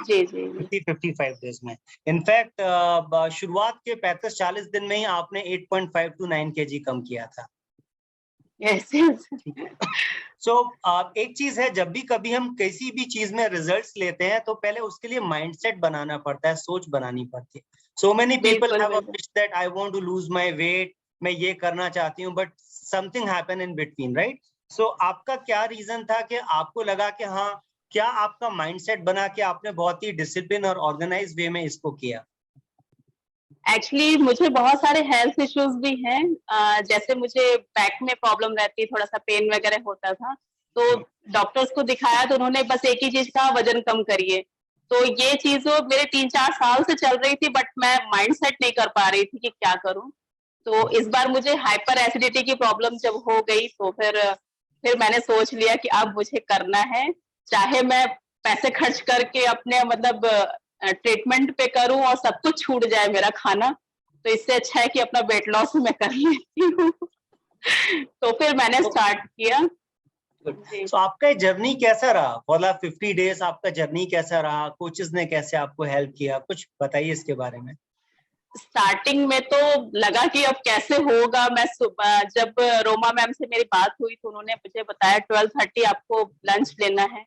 जी जी, 50-55 डेज में। इनफैक्ट शुरुआत के 35-40 दिन में ही आपने 8.5 to 9 kg कम किया था। यस। सो एक चीज है, जब भी कभी हम किसी भी चीज में रिजल्ट्स लेते हैं तो पहले उसके लिए माइंडसेट बनाना पड़ता है, सोच बनानी पड़ती है। So many people have a wish that I want to lose my weight, मैं ये करना चाहती हूँ, but something happen in between, right? So आपका क्या रीजन था कि आपको लगा कि हाँ, क्या आपका माइंडसेट बना कि आपने बहुत ही डिसिप्लिन और ऑर्गेनाइज वे में इसको किया? एक्चुअली मुझे बहुत सारे हेल्थ इश्यूज भी हैं, जैसे मुझे बैक में प्रॉब्लम रहती है, थोड़ा सा पेन वगैरह होता था, तो डॉक्टर्स को दिखाया तो उन्होंने बस एक ही चीज कहा, वजन कम करिए। तो ये चीज मेरे 3-4 साल से चल रही थी, बट मैं माइंडसेट नहीं कर पा रही थी कि क्या करूं। तो इस बार मुझे हाइपर एसिडिटी की प्रॉब्लम जब हो गई तो फिर मैंने सोच लिया कि अब मुझे करना है, चाहे मैं पैसे खर्च करके अपने मतलब ट्रीटमेंट पे करूं और सब कुछ छूट जाए मेरा खाना, तो इससे अच्छा है कि अपना वेट लॉस मैं कर लेती हूँ। तो फिर मैंने स्टार्ट किया। तो आपका जर्नी कैसा रहा? फॉर 50 डेज आपका जर्नी कैसा रहा? कोचेस ने कैसे आपको हेल्प किया? कुछ बताइए इसके बारे में। स्टार्टिंग में तो लगा कि अब कैसे होगा। मैं सुबह जब रोमा मैम से मेरी बात हुई तो उन्होंने मुझे बताया 12:30 आपको लंच लेना है।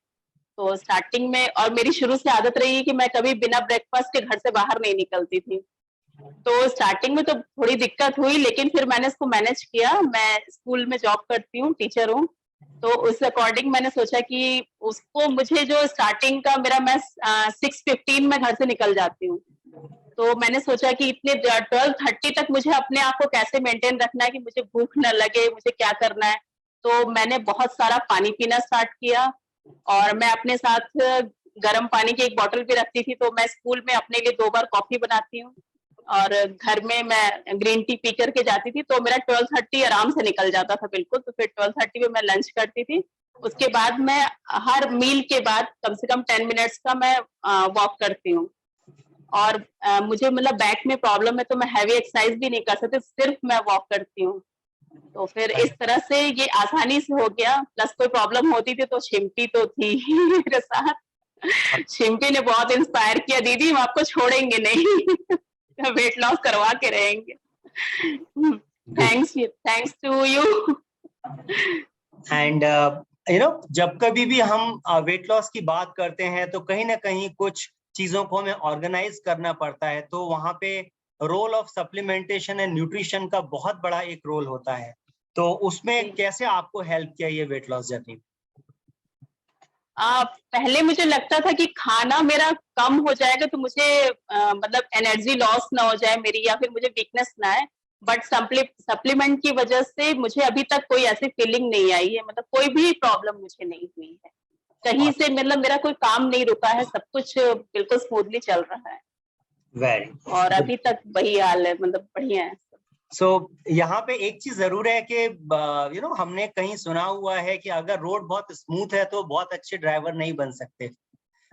तो स्टार्टिंग में, और मेरी शुरू से आदत रही है कि मैं कभी बिना ब्रेकफास्ट के घर से बाहर नहीं निकलती थी, तो स्टार्टिंग में तो थोड़ी दिक्कत हुई, लेकिन फिर मैंने इसको मैनेज किया। मैं स्कूल में जॉब करती हूँ, टीचर हूँ, तो उस अकॉर्डिंग मैंने सोचा कि उसको मुझे जो स्टार्टिंग का मेरा, मैं 6:15 में घर से निकल जाती हूँ, तो मैंने सोचा कि इतने 12:30 तक मुझे अपने आप को कैसे मेंटेन रखना है कि मुझे भूख न लगे, मुझे क्या करना है। तो मैंने बहुत सारा पानी पीना स्टार्ट किया, और मैं अपने साथ गर्म पानी की एक बोतल भी रखती थी। तो मैं स्कूल में अपने लिए 2 बार कॉफी बनाती हूँ, और घर में मैं ग्रीन टी पी करके जाती थी, तो मेरा 12:30 आराम से निकल जाता था बिल्कुल। तो फिर 12:30 में मैं लंच करती थी। उसके बाद मैं हर मील के बाद कम से कम 10 मिनट्स का मैं वॉक करती हूँ। और मुझे मतलब बैक में प्रॉब्लम है, तो मैं हैवी एक्सरसाइज भी नहीं कर सकती, सिर्फ मैं वॉक करती हूँ। तो फिर इस तरह से ये आसानी से हो गया। प्लस कोई प्रॉब्लम होती थी तो शिम्पी तो थी मेरे साथ। शिम्पी ने बहुत इंस्पायर किया, दीदी हम आपको छोड़ेंगे नहीं, वेट लॉस करवा के रहेंगे। Thanks to you. एंड जब कभी भी हम वेट लॉस की बात करते हैं तो कहीं ना कहीं कुछ चीजों को हमें ऑर्गेनाइज करना पड़ता है, तो वहां पे role of supplementation and nutrition का बहुत बड़ा एक रोल होता है। तो उसमें कैसे आपको हेल्प किया ये वेट लॉस जर्नी? पहले मुझे लगता था कि खाना मेरा कम हो जाएगा तो मुझे मतलब एनर्जी लॉस ना हो जाए मेरी, या फिर मुझे वीकनेस ना आए, बट सप्लीमेंट की वजह से मुझे अभी तक कोई ऐसी फीलिंग नहीं आई है, मतलब कोई भी प्रॉब्लम मुझे नहीं हुई है कहीं से, मतलब मेरा कोई काम नहीं रुका है, सब कुछ बिल्कुल स्मूथली चल रहा है। वेरी और अभी तक वही हाल है, मतलब बढ़िया है। सो यहाँ पे एक चीज जरूर है कि हमने कहीं सुना हुआ है कि अगर रोड बहुत स्मूथ है तो बहुत अच्छे ड्राइवर नहीं बन सकते।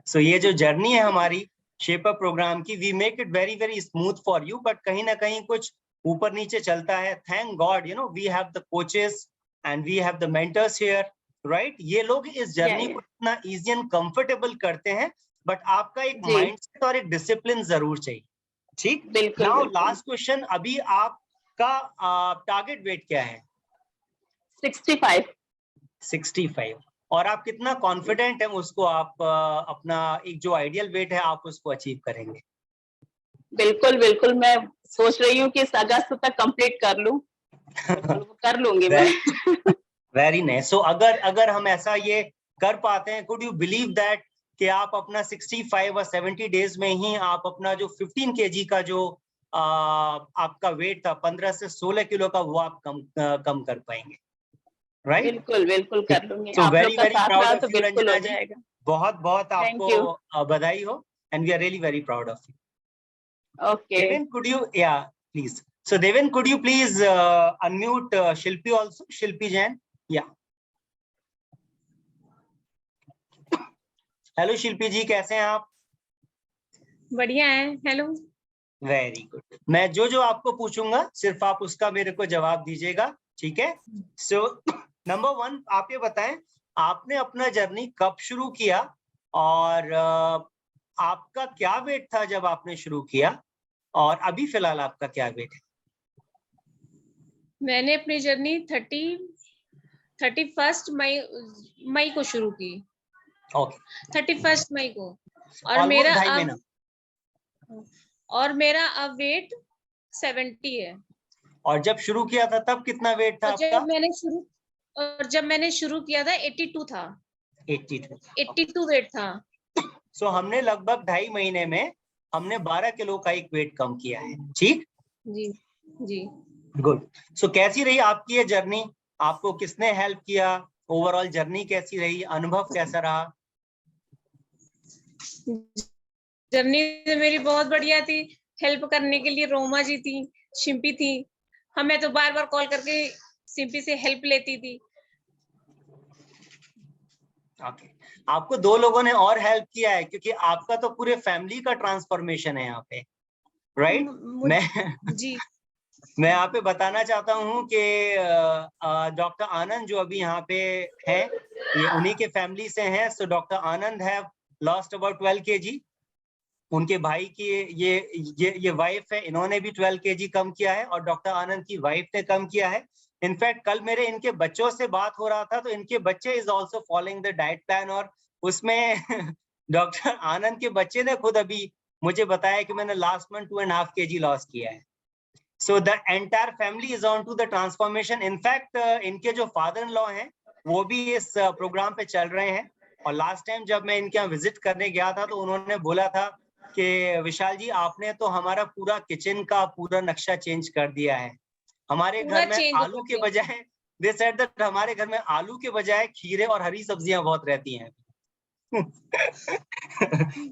सो ये जो जर्नी है हमारी शेप अप प्रोग्राम की, we make it very very smooth for you, but कहीं ना कहीं कुछ ऊपर नीचे चलता है। Thank God we have the coaches and we have the mentors here, right? ये लोग इस जर्नी को इतना इजी एंड कंफर्टेबल करते हैं, बट आपका एक माइंडसेट और एक डिसिप्लिन जरूर चाहिए, ठीक? बिल्कुल। नाउ लास्ट क्वेश्चन, अभी आपका टारगेट वेट क्या है? 65। और आप कितना कॉन्फिडेंट है उसको आप अपना एक जो आइडियल वेट है आप उसको अचीव करेंगे? बिल्कुल बिल्कुल, मैं सोच रही हूँ कि इस अगस्त तक कंप्लीट कर लूं। कर लूंगी मैं। Very nice. सो अगर हम ऐसा ये कर पाते हैं, कुड यू बिलीव दैट कि आप अपना 65 और 70 डेज में ही आप अपना जो 15 kg का जो आपका वेट था 15 से 16 किलो का, वो आप कम कर पाएंगे, राइट? बिल्कुल बिल्कुल कर लूंगी। So आप very लोग का very साथ proud रहा of तो you, बिल्कुल हो रंजना जी। जाएगा। बहुत बहुत Thank आपको बधाई हो, and we are really very proud of you. Okay. Devin, could you, yeah, please. So Devin, could you please unmute Shilpi also, Shilpi Jain? Yeah. Hello Shilpi ji, कैसे हैं आप? बढ़िया है। हेलो। Very good. मैं जो आपको पूछूंगा सिर्फ आप उसका मेरे को जवाब दीजिएगा, ठीक है? सो नंबर 1, आप ये बताएं आपने अपना जर्नी कब शुरू किया और आपका क्या वेट था जब आपने शुरू किया, और अभी फिलहाल आपका क्या वेट है? मैंने अपनी जर्नी 31 मई को शुरू की। ओके। 31 मई को। और मेरा अब वेट 70 है। और जब शुरू किया था तब कितना वेट था आपका? जब मैंने शुरू किया था 82 था। 82 वेट था। सो हमने लगभग 2.5 महीने में हमने 12 किलो का एक वेट कम किया है, ठीक? जी जी। गुड। सो कैसी रही आपकी ये जर्नी? आपको किसने हेल्प किया? ओवरऑल जर्नी कैसी रही? अनुभव कैसा रहा? जर्नी मेरी बहुत बढ़िया थी। हेल्प करने के लिए रोमा जी थी, शिम्पी थी। हमें तो बार बार कॉल करके शिम्पी से हेल्प लेती थी। ओके। आपको 2 लोगों ने और हेल्प किया है, क्योंकि आपका तो पूरे फैमिली का ट्रांसफॉर्मेशन है यहाँ पे, राइट? मैं यहाँ पे बताना चाहता हूँ कि डॉक्टर आनंद जो अभी यहाँ पे है, ये उन्हीं के फैमिली से हैं। So doctor Anand have lost about 12 kg। उनके भाई की ये वाइफ है, इन्होंने भी 12 kg कम किया है, और डॉक्टर आनंद की वाइफ ने कम किया है। इनफैक्ट कल मेरे इनके बच्चों से बात हो रहा था, तो इनके बच्चे is also following the diet plan, और उसमें डॉक्टर आनंद के बच्चे ने खुद अभी मुझे बताया कि मैंने लास्ट मंथ 2.5 kg लॉस किया है। So the entire family is on to the transformation. In fact इनके जो फादर इन लॉ हैं वो भी इस प्रोग्राम पे चल रहे हैं, और लास्ट टाइम जब मैं इनके यहाँ विजिट करने गया था तो उन्होंने बोला था कि विशाल जी आपने तो हमारा पूरा किचन का पूरा नक्शा चेंज कर दिया है। हमारे घर में आलू के बजाय, दे सेड दैट हमारे घर में आलू के बजाय खीरे और हरी सब्जियां बहुत रहती हैं।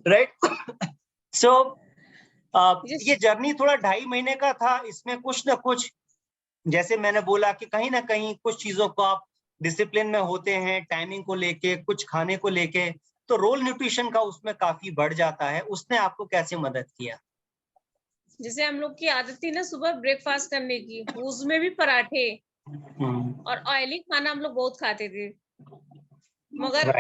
राइट? सो ये जर्नी थोड़ा 2.5 महीने का था। इसमें कुछ ना कुछ, जैसे मैंने बोला कि कहीं ना कहीं कुछ चीजों को आप डिसिप्लिन में होते हैं, टाइमिंग को लेके, कुछ खाने को लेके, तो रोल न्यूट्रिशन का उसमें काफी बढ़ जाता है। उसने आपको कैसे मदद किया? जैसे हम लोग की आदत थी ना सुबह ब्रेकफास्ट करने की, उसमें भी पराठे और ऑयली खाना हम लोग बहुत खाते थे, मगर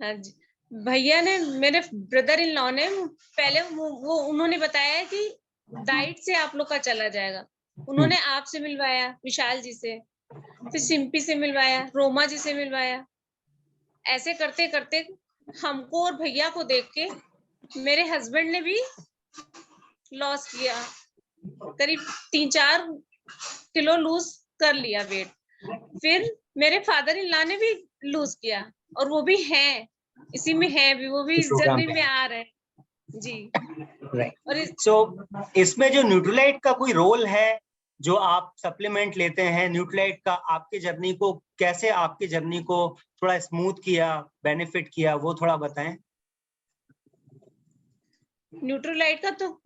हाँ जी, भैया ने, मेरे ब्रदर इन लॉ ने पहले उन्होंने बताया कि डाइट से आप लोग का चला जाएगा, उन्होंने आपसे मिलवाया, विशाल जी से, फिर सिंपी से मिलवाया, रोमा जी से मिलवाया। ऐसे करते करते हमको और भैया को देख के मेरे हस्बैंड ने भी लॉस किया, करीब 3-4 किलो लूज कर लिया वेट। फिर मेरे फादर इन लॉ ने भी लूज किया, और वो भी है, इसी में है भी, वो भी इस जर्नी में आ रहे हैं जी। राइट। और सो इसमें जो न्यूट्रीलाइट का कोई रोल है जो आप सप्लीमेंट लेते हैं, न्यूट्रीलाइट का आपके जर्नी को कैसे, आपके जर्नी को थोड़ा स्मूथ किया, बेनिफिट किया, वो थोड़ा बताएं। न्यूट्रीलाइट का तो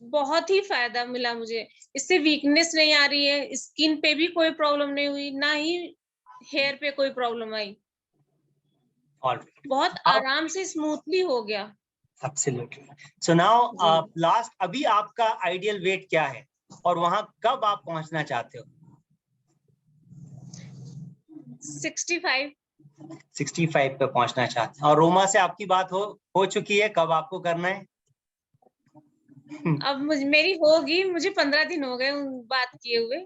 बहुत ही फायदा मिला मुझे। इससे वीकनेस नहीं आ रही है, स्किन पे भी कोई प्रॉब्लम नहीं हुई, ना ही हेयर पे कोई प्रॉब्लम आई। बहुत आराम से स्मूथली हो गया। Absolutely. So now लास्ट अभी आपका आइडियल वेट क्या है और वहां कब आप पहुंचना चाहते हो? 65 पे पहुंचना चाहते हैं। और रोमा से आपकी बात हो चुकी है, कब आपको करना है? अब मेरी होगी, मुझे 15 दिन हो गए बात किए हुए।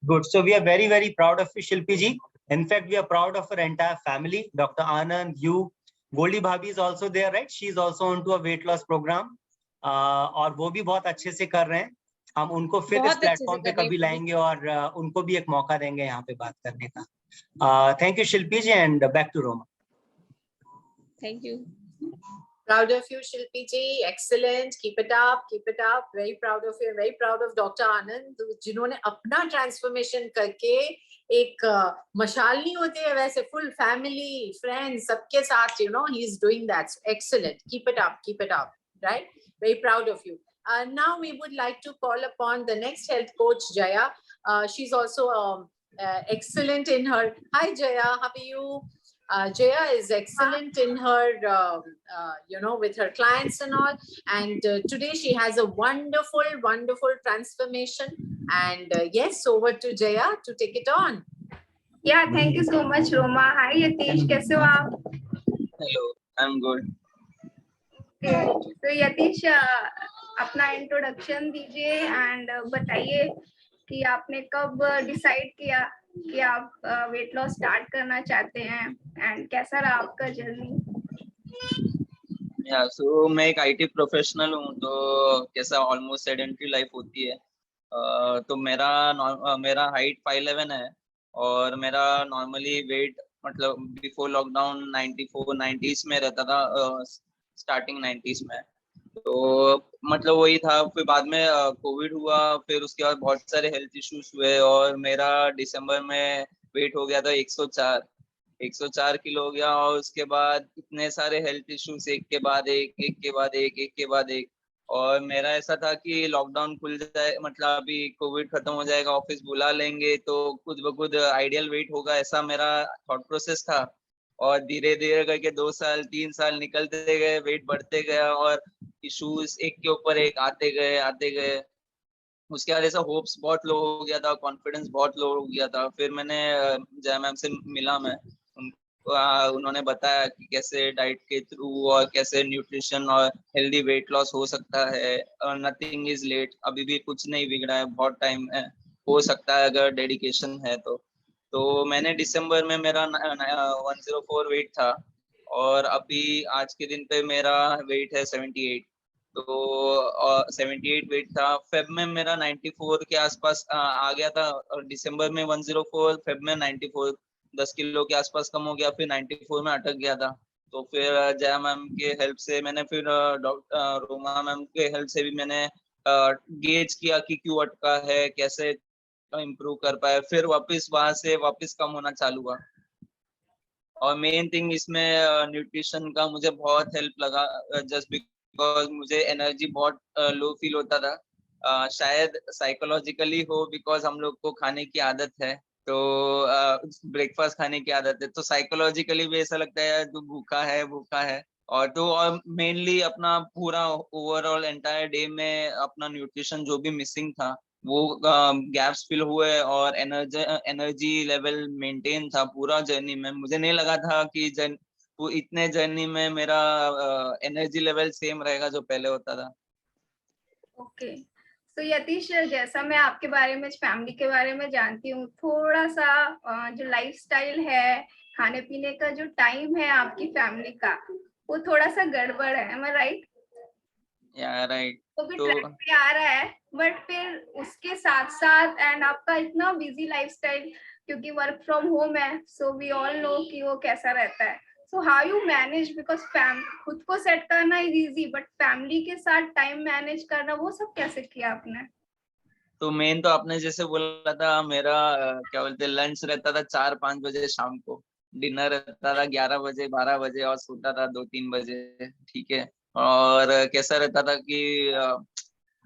Good. So we are very, very proud of you, Shilpi ji. In fact, we are proud of our entire family. Dr. Anand, you, Goldie Bhabhi is also there, right? She is also onto a weight loss program. और वो भी बहुत अच्छे से कर रहे हैं। हम उनको फिर इस प्लेटफॉर्म पे कभी लाएंगे और उनको भी एक मौका देंगे यहाँ पे बात करने का। Thank you, Shilpi ji, and back to Roma. Thank you. Proud of you, Shilpi ji. Excellent. Keep it up. Keep it up. Very proud of you. Very proud of Dr. Anand, जिन्होंने अपना transformation करके एक मशाल नहीं होती है वैसे, full family, friends, सबके साथ, you know, he is doing that. So excellent. Keep it up. Keep it up. Right? Very proud of you. Now we would like to call upon the next health coach, Jaya. She's also excellent in her. Hi, Jaya. How are you? Jaya is excellent in her, you know, with her clients and all. And today she has a wonderful, wonderful transformation. And yes, over to Jaya to take it on. Yeah, thank you so much, Roma. Hi, Yatish. कैसे हो आप? Hello, I'm good. Okay. So Yatish, अपना introduction दीजिए and बताइए कि आपने कब decide किया कि आप वेट लॉस स्टार्ट करना चाहते हैं एंड कैसा रहा आपका जर्नी? So मैं एक IT प्रोफेशनल हूँ, तो कैसा ऑलमोस्ट सेडेंटरी लाइफ होती है। तो मेरा हाइट 5'11" है और मेरा नॉर्मली वेट मतलब बिफोर लॉकडाउन 94-90s में रहता था, स्टार्टिंग 90s में। तो मतलब वही था। फिर बाद में कोविड हुआ, फिर उसके बाद बहुत सारे हेल्थ इश्यूज हुए और मेरा दिसंबर में वेट हो गया था 104 किलो हो गया। और उसके बाद इतने सारे हेल्थ इश्यूज, एक के बाद एक। और मेरा ऐसा था कि लॉकडाउन खुल जाए, मतलब अभी कोविड खत्म हो जाएगा, ऑफिस बुला लेंगे तो खुद ब खुद आइडियल वेट होगा, ऐसा मेरा थॉट प्रोसेस था। और धीरे धीरे करके 2 साल 3 साल निकलते गए, वेट बढ़ते गया और इश्यूज एक के ऊपर एक आते गए। उसके बाद ऐसा होप्स बहुत लो हो गया था, कॉन्फिडेंस बहुत लो हो गया था। फिर मैंने जय मैम से मिला, मैं उन्होंने बताया कि कैसे डाइट के थ्रू और कैसे न्यूट्रिशन और हेल्दी वेट लॉस हो सकता है। और नथिंग इज लेट, अभी भी कुछ नहीं बिगड़ा है, बहुत टाइम है, हो सकता है अगर डेडिकेशन है तो मैंने दिसंबर में मेरा 104 वेट था और अभी आज के दिन पे मेरा वेट है 78। तो 78 वेट था। फेब में मेरा 94 के आसपास आ गया था, और दिसंबर में 104, फेब में 94, 10 किलो के आसपास कम हो गया, फिर 94 में अटक गया था। तो फिर जया मैम के हेल्प से मैंने, फिर डॉक्टर रोमा मैम के हेल्प से भी मैंने गेज किया कि क्यों अटका है, कैसे इम्प्रूव कर पाए। फिर वापस वहां से कम होना चालू हुआ। और मेन थिंग इसमें न्यूट्रिशन का मुझे बहुत हेल्प लगा, जस्ट बिकॉज मुझे एनर्जी बहुत लो फील होता था। शायद साइकोलॉजिकली हो, बिकॉज हम लोग को खाने की आदत है, तो ब्रेकफास्ट खाने की आदत है, तो साइकोलॉजिकली भी ऐसा लगता है तू भूखा है। और मेनली अपना पूरा ओवरऑल एंटायर डे में अपना न्यूट्रिशन जो भी मिसिंग था वो गैप्स फिल हुए और एनर्जी लेवल मेंटेन था पूरा जर्नी में। मुझे नहीं लगा था कि इतने जर्नी में मेरा एनर्जी लेवल सेम रहेगा जो पहले होता था। ओके, तो यतीश, जैसा मैं आपके बारे में, फैमिली के बारे में जानती हूँ, थोड़ा सा जो लाइफस्टाइल है, खाने पीने का जो टाइम है आपकी फैमिली का, वो थोड़ा सा गड़बड़ है, am I right? राइट। तो भी तो ट्रैक पे आ रहा है, बट फिर उसके साथ साथ एंड आपका इतना बिजी लाइफस्टाइल, क्योंकि वर्क फ्रॉम होम है, सो वी ऑल नो कि वो कैसा रहता है। So how you manage, because खुद को सेट करना इज इजी, बट फैमिली के साथ टाइम मैनेज करना, वो सब कैसे किया आपने? तो मेन तो आपने जैसे बोला था, मेरा क्या बोलते लंच रहता था 4-5 बजे शाम को, डिनर रहता था 11 बजे 12 बजे, और सोता था 2-3 बजे, ठीक है। और कैसा रहता था कि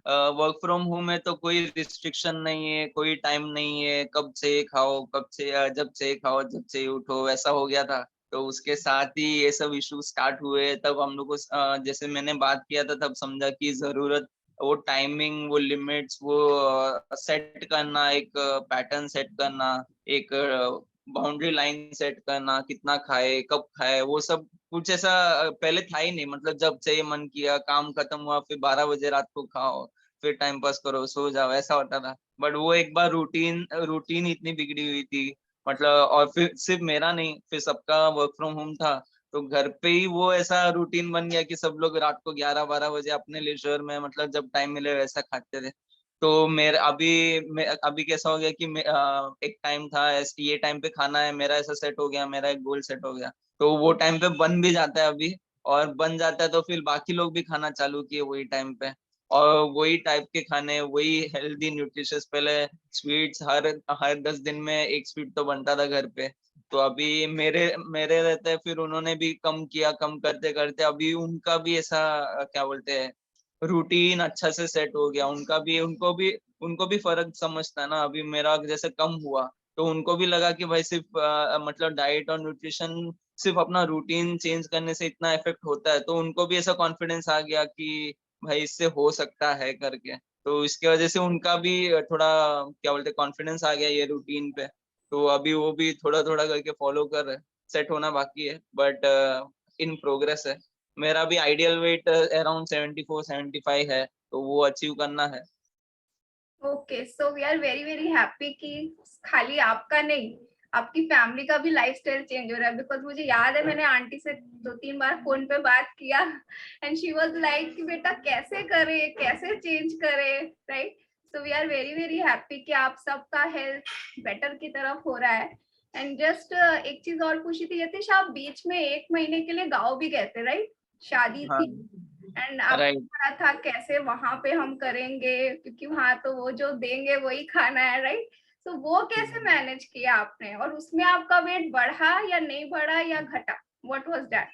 वर्क फ्रॉम होम है तो कोई रिस्ट्रिक्शन नहीं है, कोई टाइम नहीं है, कब से खाओ, कब से जब से खाओ, जब से उठो, वैसा हो गया था। तो उसके साथ ही ये सब इशू स्टार्ट हुए, तब हम लोग को जैसे मैंने बात किया था, तब समझा कि जरूरत वो टाइमिंग, वो लिमिट्स, वो सेट करना, एक पैटर्न सेट करना, एक बाउंड्री लाइन सेट करना, कितना खाए, कब खाए, वो सब कुछ ऐसा पहले था ही नहीं। मतलब जब चाहिए मन किया, काम खत्म हुआ, फिर 12 बजे रात को खाओ, फिर टाइम पास करो, सो जाओ, ऐसा होता था। बट वो एक बार रूटीन इतनी बिगड़ी हुई थी, मतलब। और फिर सिर्फ मेरा नहीं, फिर सबका वर्क फ्रॉम होम था, तो घर पे ही वो ऐसा रूटीन बन गया कि सब लोग रात को 11-12 बजे अपने लेजर में, मतलब जब टाइम मिले वैसा खाते थे। तो मेरा अभी कैसा हो गया कि एक टाइम था ये टाइम पे खाना है, मेरा ऐसा सेट हो गया, मेरा एक गोल सेट हो गया, तो वो टाइम पे बन भी जाता है अभी। और बन जाता है तो फिर बाकी लोग भी खाना चालू किए वही टाइम पे, और वही टाइप के खाने, वही हेल्दी न्यूट्रिशियस। पहले स्वीट्स हर 10 दिन में एक स्वीट तो बनता था घर पे, तो अभी मेरे मेरे रहते हैं, फिर उन्होंने भी कम किया, कम करते करते अभी उनका भी ऐसा क्या बोलते हैं रूटीन अच्छा से सेट हो गया, उनको भी फर्क समझता है ना। अभी मेरा जैसे कम हुआ, तो उनको भी लगा कि भाई सिर्फ मतलब डाइट और न्यूट्रिशन, सिर्फ अपना रूटीन चेंज करने से इतना इफेक्ट होता है, तो उनको भी ऐसा कॉन्फिडेंस आ गया कि भाई इससे हो सकता है करके। तो इसके वजह से उनका भी थोड़ा क्या बोलते कॉन्फिडेंस आ गया ये रूटीन पे। तो अभी वो भी थोड़ा थोड़ा करके फॉलो कर रहे हैं। सेट होना बाकी है, बट इन प्रोग्रेस है। मेरा भी आइडियल वेट अराउंड 74-75 है, तो वो अचीव करना है। Okay, so we are very very happy कि खाली आपका नहीं, आपकी फैमिली का भी लाइफस्टाइल चेंज हो रहा है। बिकॉज मुझे याद है, मैंने आंटी से 2-3 बार फोन पे बात किया, एंड शी वाज लाइक कि बेटा कैसे करे, कैसे चेंज करे, right? So we are very very happy कि आप सबका हेल्थ बेटर की तरफ हो रहा है। एंड जस्ट एक चीज और पूछी थी यतीश, आप बीच में 1 महीने के लिए गाँव भी गए थे, राइट? शादी हाँ, थी, एंड आपको राइट। पता था कैसे वहां पे हम करेंगे, क्योंकि वहां तो वो जो देंगे वही खाना है, राइट? तो वो कैसे मैनेज किया आपने, और उसमें आपका वेट बढ़ा या नहीं बढ़ा या घटा? What was that?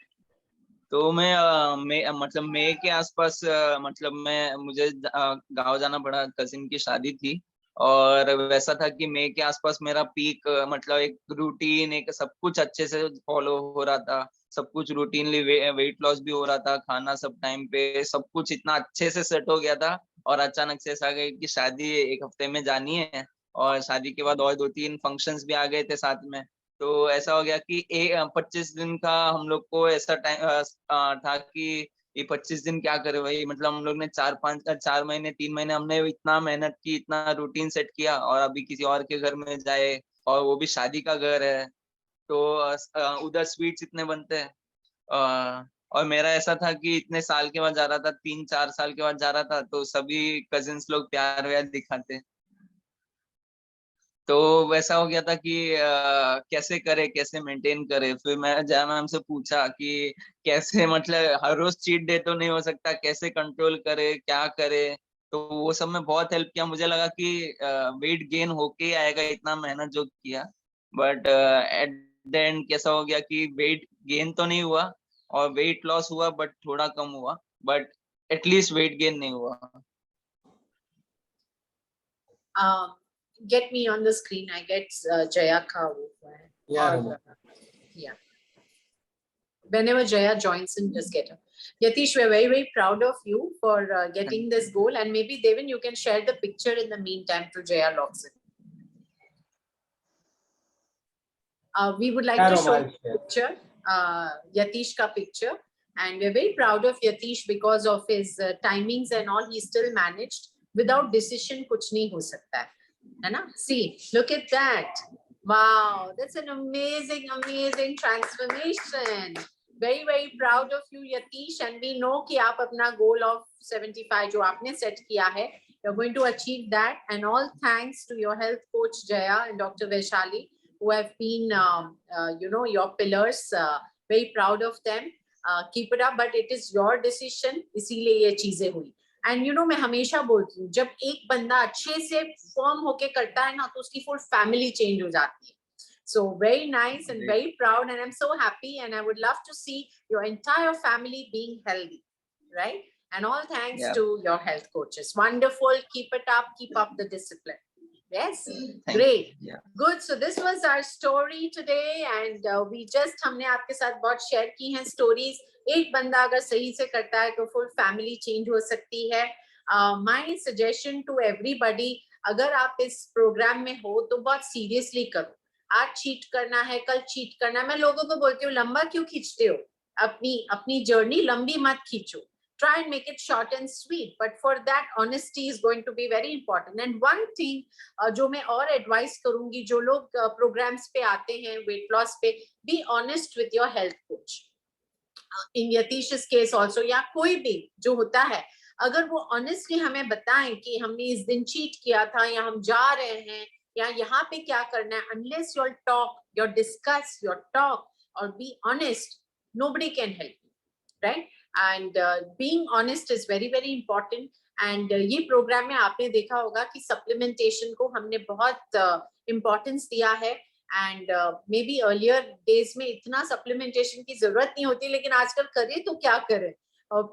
तो मतलब मई के आसपास मतलब मुझे गांव जाना पड़ा, कजिन की शादी थी। और वैसा था कि मई के आसपास मेरा पीक, मतलब एक रूटीन, एक सब कुछ अच्छे से फॉलो हो रहा था, सब कुछ रूटीनली, वेट लॉस भी हो रहा था, खाना सब टाइम पे, सब कुछ इतना अच्छे से सेट हो गया था। और अचानक से ऐसा गया कि शादी 1 हफ्ते में जानी है, और शादी के बाद और 2-3 फंक्शंस भी आ गए थे साथ में। तो ऐसा हो गया कि 25 दिन का हम लोग को ऐसा टाइम था कि ये 25 दिन क्या करे भाई। मतलब हम लोग ने 4 महीने 3 महीने हमने इतना मेहनत की, इतना रूटीन सेट किया, और अभी किसी और के घर में जाए, और वो भी शादी का घर है, तो उधर स्वीट्स इतने बनते हैं। और मेरा ऐसा था कि इतने साल के बाद जा रहा था, 3-4 साल के बाद जा रहा था, तो सभी कजिन्स लोग प्यार व्यार दिखाते। तो वैसा हो गया था कि कैसे करे, कैसे मेंटेन करे। फिर मैं जया मैम से पूछा कि कैसे, मतलब हर रोज चीट डे तो नहीं हो सकता, कैसे कंट्रोल करे, क्या करे। तो वो सब में बहुत हेल्प किया। मुझे लगा कि वेट गेन होके ही आएगा, इतना मेहनत जो किया। बट एट द एंड कैसा हो गया कि वेट गेन तो नहीं हुआ, और वेट लॉस हुआ, बट थोड़ा कम हुआ, बट एटलीस्ट वेट गेन नहीं हुआ। Get me on the screen. I get Jaya ka. Yeah, yeah. Whenever Jaya joins in, just get her. Yatish, we're very, very proud of you for getting this goal. And maybe Devin, you can share the picture in the meantime to Jaya logs in. We would like to show the picture, Yatish ka picture. And we're very proud of Yatish because of his timings and all. He still managed Without decision कुछ नहीं हो सकता है ना? See, look at that. Wow, that's an amazing, amazing transformation. Very, very proud of you, Yatish, and we know कि आप अपना goal of 75 जो आपने set किया है, you're going to achieve that. And all thanks to your health coach Jaya and Dr. Vaishali, who have been, you know, your pillars. Very proud of them. Keep it up, but it is your decision. इसीलिए ये चीजें हुई. And you know, मैं हमेशा बोलती हूँ, जब एक बंदा अच्छे से firm होके करता है ना, तो उसकी full family change हो जाती है. So very nice and very proud, and I'm so happy, and I would love to see your entire family being healthy, right? And all thanks to your health coaches. Wonderful. Keep it up. Keep up the discipline. Yes. Great. Good. So this was our story today, and we just हमने आपके साथ बहुत share की हैं stories. एक बंदा अगर सही से करता है तो full family change हो सकती है. My suggestion to everybody, अगर आप इस program में हो तो बहुत seriously करो. आज चीट करना है, कल चीट करना है. मैं लोगों को बोलती हूँ, लंबा क्यों खींचते हो? अपनी जर्नी लंबी मत खींचो. Try and make it short and sweet, but for that honesty is going to be very important. And one thing जो मैं और advice करूंगी, जो लोग programs पे आते हैं weight loss पे, be honest with your health coach. In Yatish's case also, या कोई भी जो होता है, अगर वो honestly हमें बताएं कि हमने इस दिन cheat किया था या हम जा रहे हैं या यहाँ पे क्या करना है, unless you'll talk, you'll discuss, you'll talk or be honest, nobody can help you, right? And being honest is very, very important. And ये program में आपने देखा होगा कि supplementation को हमने बहुत importance दिया है. And maybe earlier days में इतना supplementation की जरूरत नहीं होती, लेकिन आजकल करें तो क्या करें?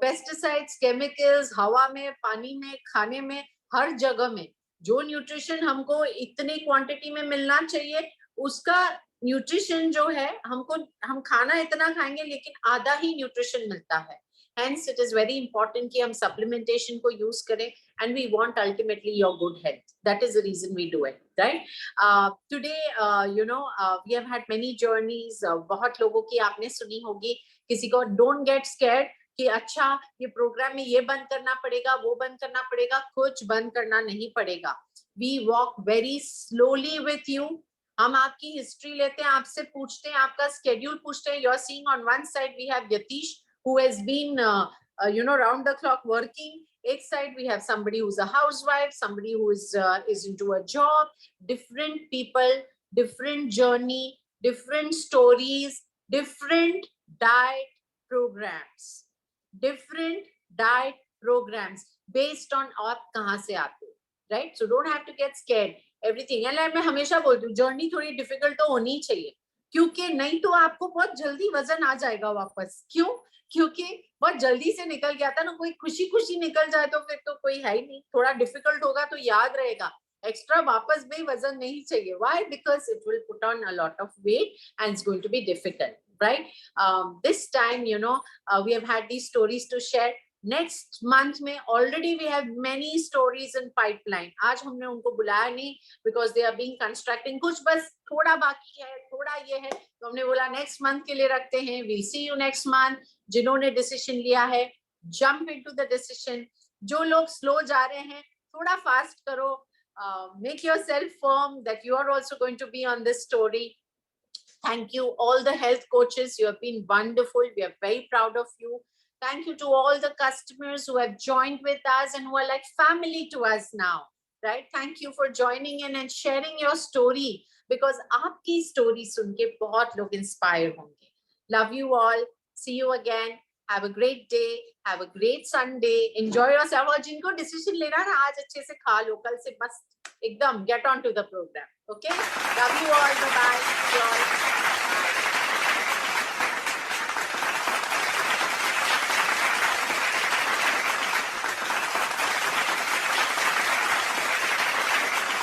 Pesticides, chemicals, हवा में, पानी में, खाने में, हर जगह में जो न्यूट्रिशन हमको इतनी क्वांटिटी में मिलना चाहिए, उसका न्यूट्रिशन जो है हम खाना इतना खाएंगे लेकिन आधा ही न्यूट्रिशन मिलता है. Hence it is very important कि हम supplementation को use करें, and we want ultimately your good health. That is the reason we do it, right? Today, you know, we have had many journeys. बहुत लोगों की आपने सुनी होगी. किसी को don't get scared कि अच्छा ये प्रोग्राम में ये बंद करना पड़ेगा, वो बंद करना पड़ेगा. कुछ बंद करना नहीं पड़ेगा. We walk very slowly with you. हम आपकी हिस्ट्री लेते हैं, आपसे पूछते हैं, आपका स्केड्यूल पूछते हैं. You're seeing on one side we have Yatish, who has been you know, round the clock working. एक side we have somebody who's a housewife, somebody who is into a job. Different people, different journey, different stories, different diet programs. Different diet programs based on आप कहाँ से आते हो, right? So don't have to get scared. Everything. And मैं हमेशा बोलती हूँ, journey थोड़ी difficult तो होनी चाहिए, क्योंकि नहीं तो आपको बहुत जल्दी वजन आ जाएगा वापस. क्यों? क्योंकि बहुत जल्दी से निकल गया था ना. कोई खुशी खुशी निकल जाए तो फिर तो कोई है ही नहीं. थोड़ा difficult होगा तो याद रहेगा. Extra वापस भी वजन नहीं चाहिए. Why? Because it will put on a lot of weight and it's going to be difficult. Right? This time, you know, we have had these stories to share. Next month में already we have many stories in pipeline. आज हमने उनको बुलाया नहीं because they are being constructing. कुछ बस थोड़ा बाकी है, थोड़ा ये है, तो हमने बोला next month के लिए रखते हैं. We'll see you next month. जिन्होंने decision लिया है, jump into the decision. जो लोग slow जा रहे हैं, थोड़ा fast करो. Make yourself firm that you are also going to be on this story. Thank you, all the health coaches. You have been wonderful. We are very proud of you. Thank you to all the customers who have joined with us and who are like family to us now, right? Thank you for joining in and sharing your story, because आपकी story सुन के बहुत लोग inspire होंगे. Love you all. See you again. Have a great day. Have a great Sunday. Enjoy yourself. और जिनको decision लेना है आज अच्छे से खा लो, कल से बस एकदम get on to the program. Okay? Love you all. Bye bye.